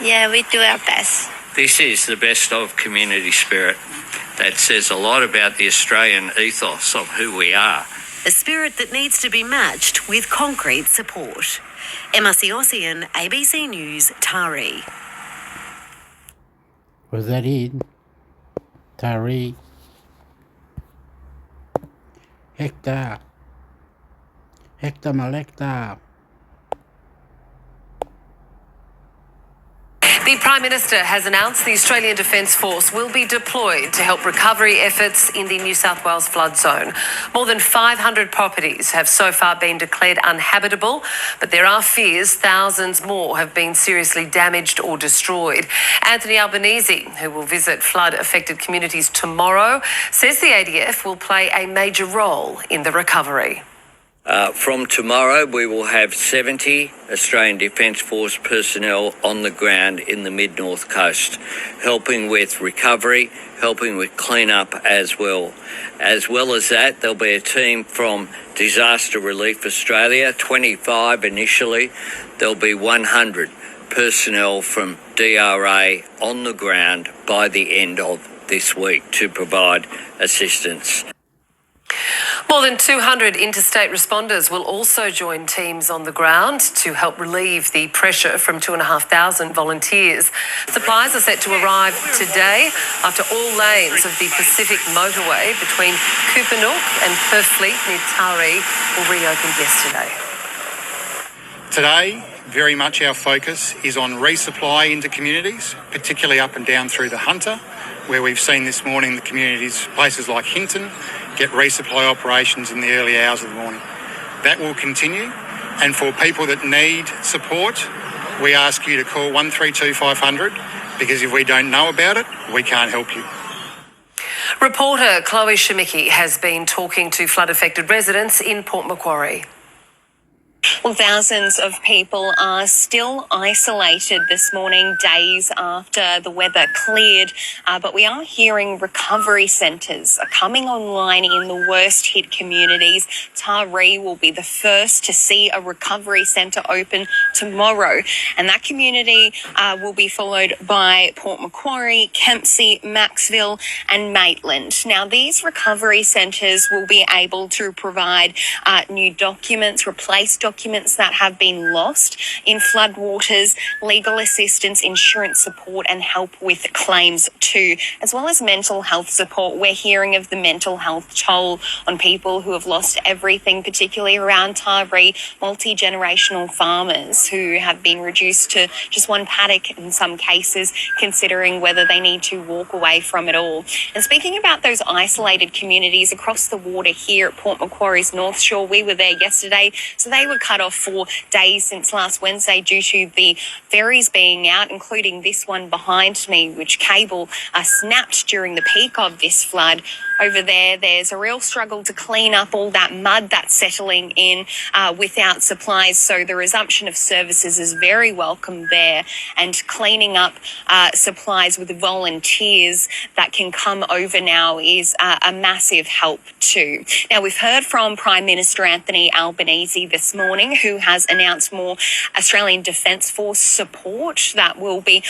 we do our best. This is the best of community spirit. That says a lot about the Australian ethos of who we are. A spirit that needs to be matched with concrete support. Emma Siossian, ABC News, Taree. Was that it? Taree. Hector Malecta. The Prime Minister has announced the Australian Defence Force will be deployed to help recovery efforts in the New South Wales flood zone. More than 500 properties have so far been declared uninhabitable, but there are fears thousands more have been seriously damaged or destroyed. Anthony Albanese, who will visit flood-affected communities tomorrow, says the ADF will play a major role in the recovery. From tomorrow, we will have 70 Australian Defence Force personnel on the ground in the mid-north coast, helping with recovery, helping with clean-up as well. As well as that, there'll be a team from Disaster Relief Australia, 25 initially. There'll be 100 personnel from DRA on the ground by the end of this week to provide assistance. More than 200 interstate responders will also join teams on the ground to help relieve the pressure from 2,500 volunteers. Supplies are set to arrive today after all lanes of the Pacific motorway between Coopanook and Purfleet near Taree were reopened yesterday. Today, very much our focus is on resupply into communities, particularly up and down through the Hunter, where we've seen this morning the communities, places like Hinton, get resupply operations in the early hours of the morning. That will continue, and for people that need support, we ask you to call 132 500, because if we don't know about it, we can't help you. Reporter Chloe Shemicki has been talking to flood-affected residents in Port Macquarie. Well, thousands of people are still isolated this morning, days after the weather cleared. But we are hearing recovery centres are coming online in the worst hit communities. Taree will be the first to see a recovery centre open tomorrow. And that community will be followed by Port Macquarie, Kempsey, Maxville and Maitland. Now, these recovery centres will be able to provide new documents, replace documents that have been lost in floodwaters, legal assistance, insurance support and help with claims too, as well as mental health support. We're hearing of the mental health toll on people who have lost everything, particularly around Taree, multi-generational farmers who have been reduced to just one paddock in some cases, considering whether they need to walk away from it all. And speaking about those isolated communities across the water here at Port Macquarie's North Shore, we were there yesterday, so they were cut off for days since last Wednesday due to the ferries being out, including this one behind me, which cable snapped during the peak of this flood. over there. There's a real struggle to clean up all that mud that's settling in without supplies. So the resumption of services is very welcome there, and cleaning up supplies with volunteers that can come over now is a massive help too. Now, we've heard from Prime Minister Anthony Albanese this morning, who has announced more Australian Defence Force support that will be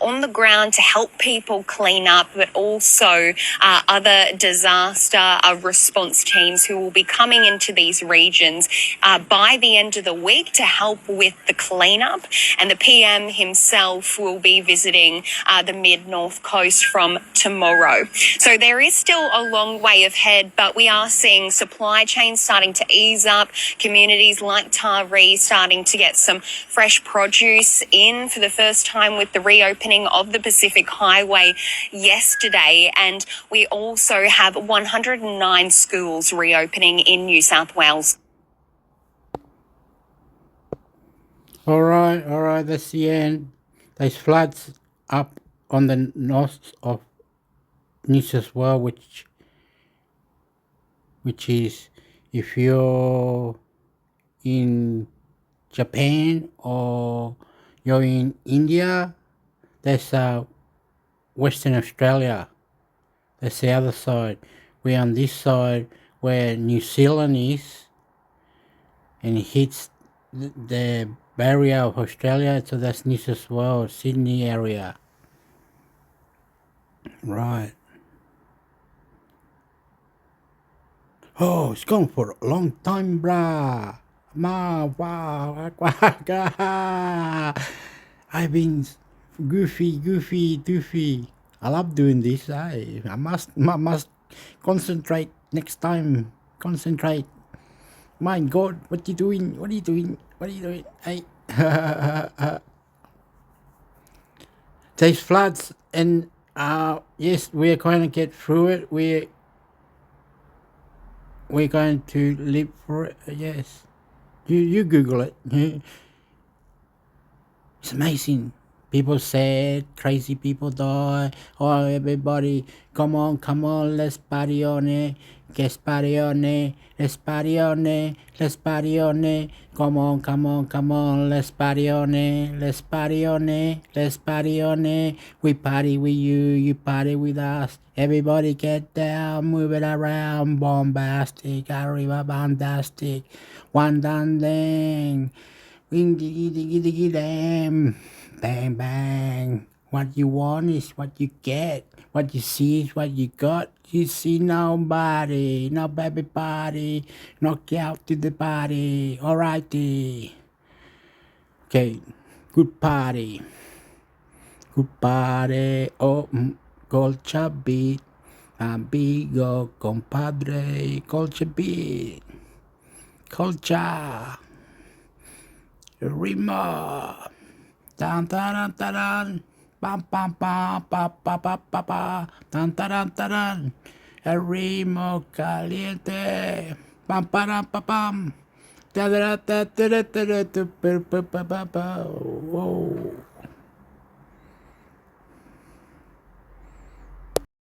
on the ground to help people clean up, but also other disaster response teams who will be coming into these regions by the end of the week to help with the cleanup. And the PM himself will be visiting the mid-north coast from tomorrow. So there is still a long way ahead, but we are seeing supply chains starting to ease up, communities like Taree starting to get some fresh produce in for the first time with the reopening of the Pacific Highway yesterday. And we also have 109 schools reopening in New South Wales. All right, that's the end. There's floods up on the north of New South Wales, which is if you're in Japan or you're in India, that's Western Australia. That's the other side. We're on this side where New Zealand is, and it hits the barrier of Australia, so that's New South Wales, Sydney area. Right. Oh, it's gone for a long time, brah. Wow. I've been goofy. I love doing this. I must concentrate next time. Concentrate. My God, what are you doing? Hey. There's floods, and yes, we're going to get through it. We're going to live through it. Yes. You Google it. It's amazing. People sad, crazy people die. Oh, everybody, come on, let's party on it. Let's party on it. Come on, let's party on it. We party with you, you party with us. Everybody get down, move it around. Bombastic, arriba, bombastic. One dang dang. Wing diggy diggy diggy damn. Bang bang. What you want is what you get. What you see is what you got. You see nobody, no baby party. Knock you out to the party. Alrighty. Okay. Good party. Oh, Colcha beat. Amigo, compadre. Colcha beat. Colcha. Rima. Tan taran taran. Pam pam pam pa pa pa pa pa. Tan taran taran. El ritmo caliente. Pam param pa pam. Ta ta ta ta ta ta ta. Whoa.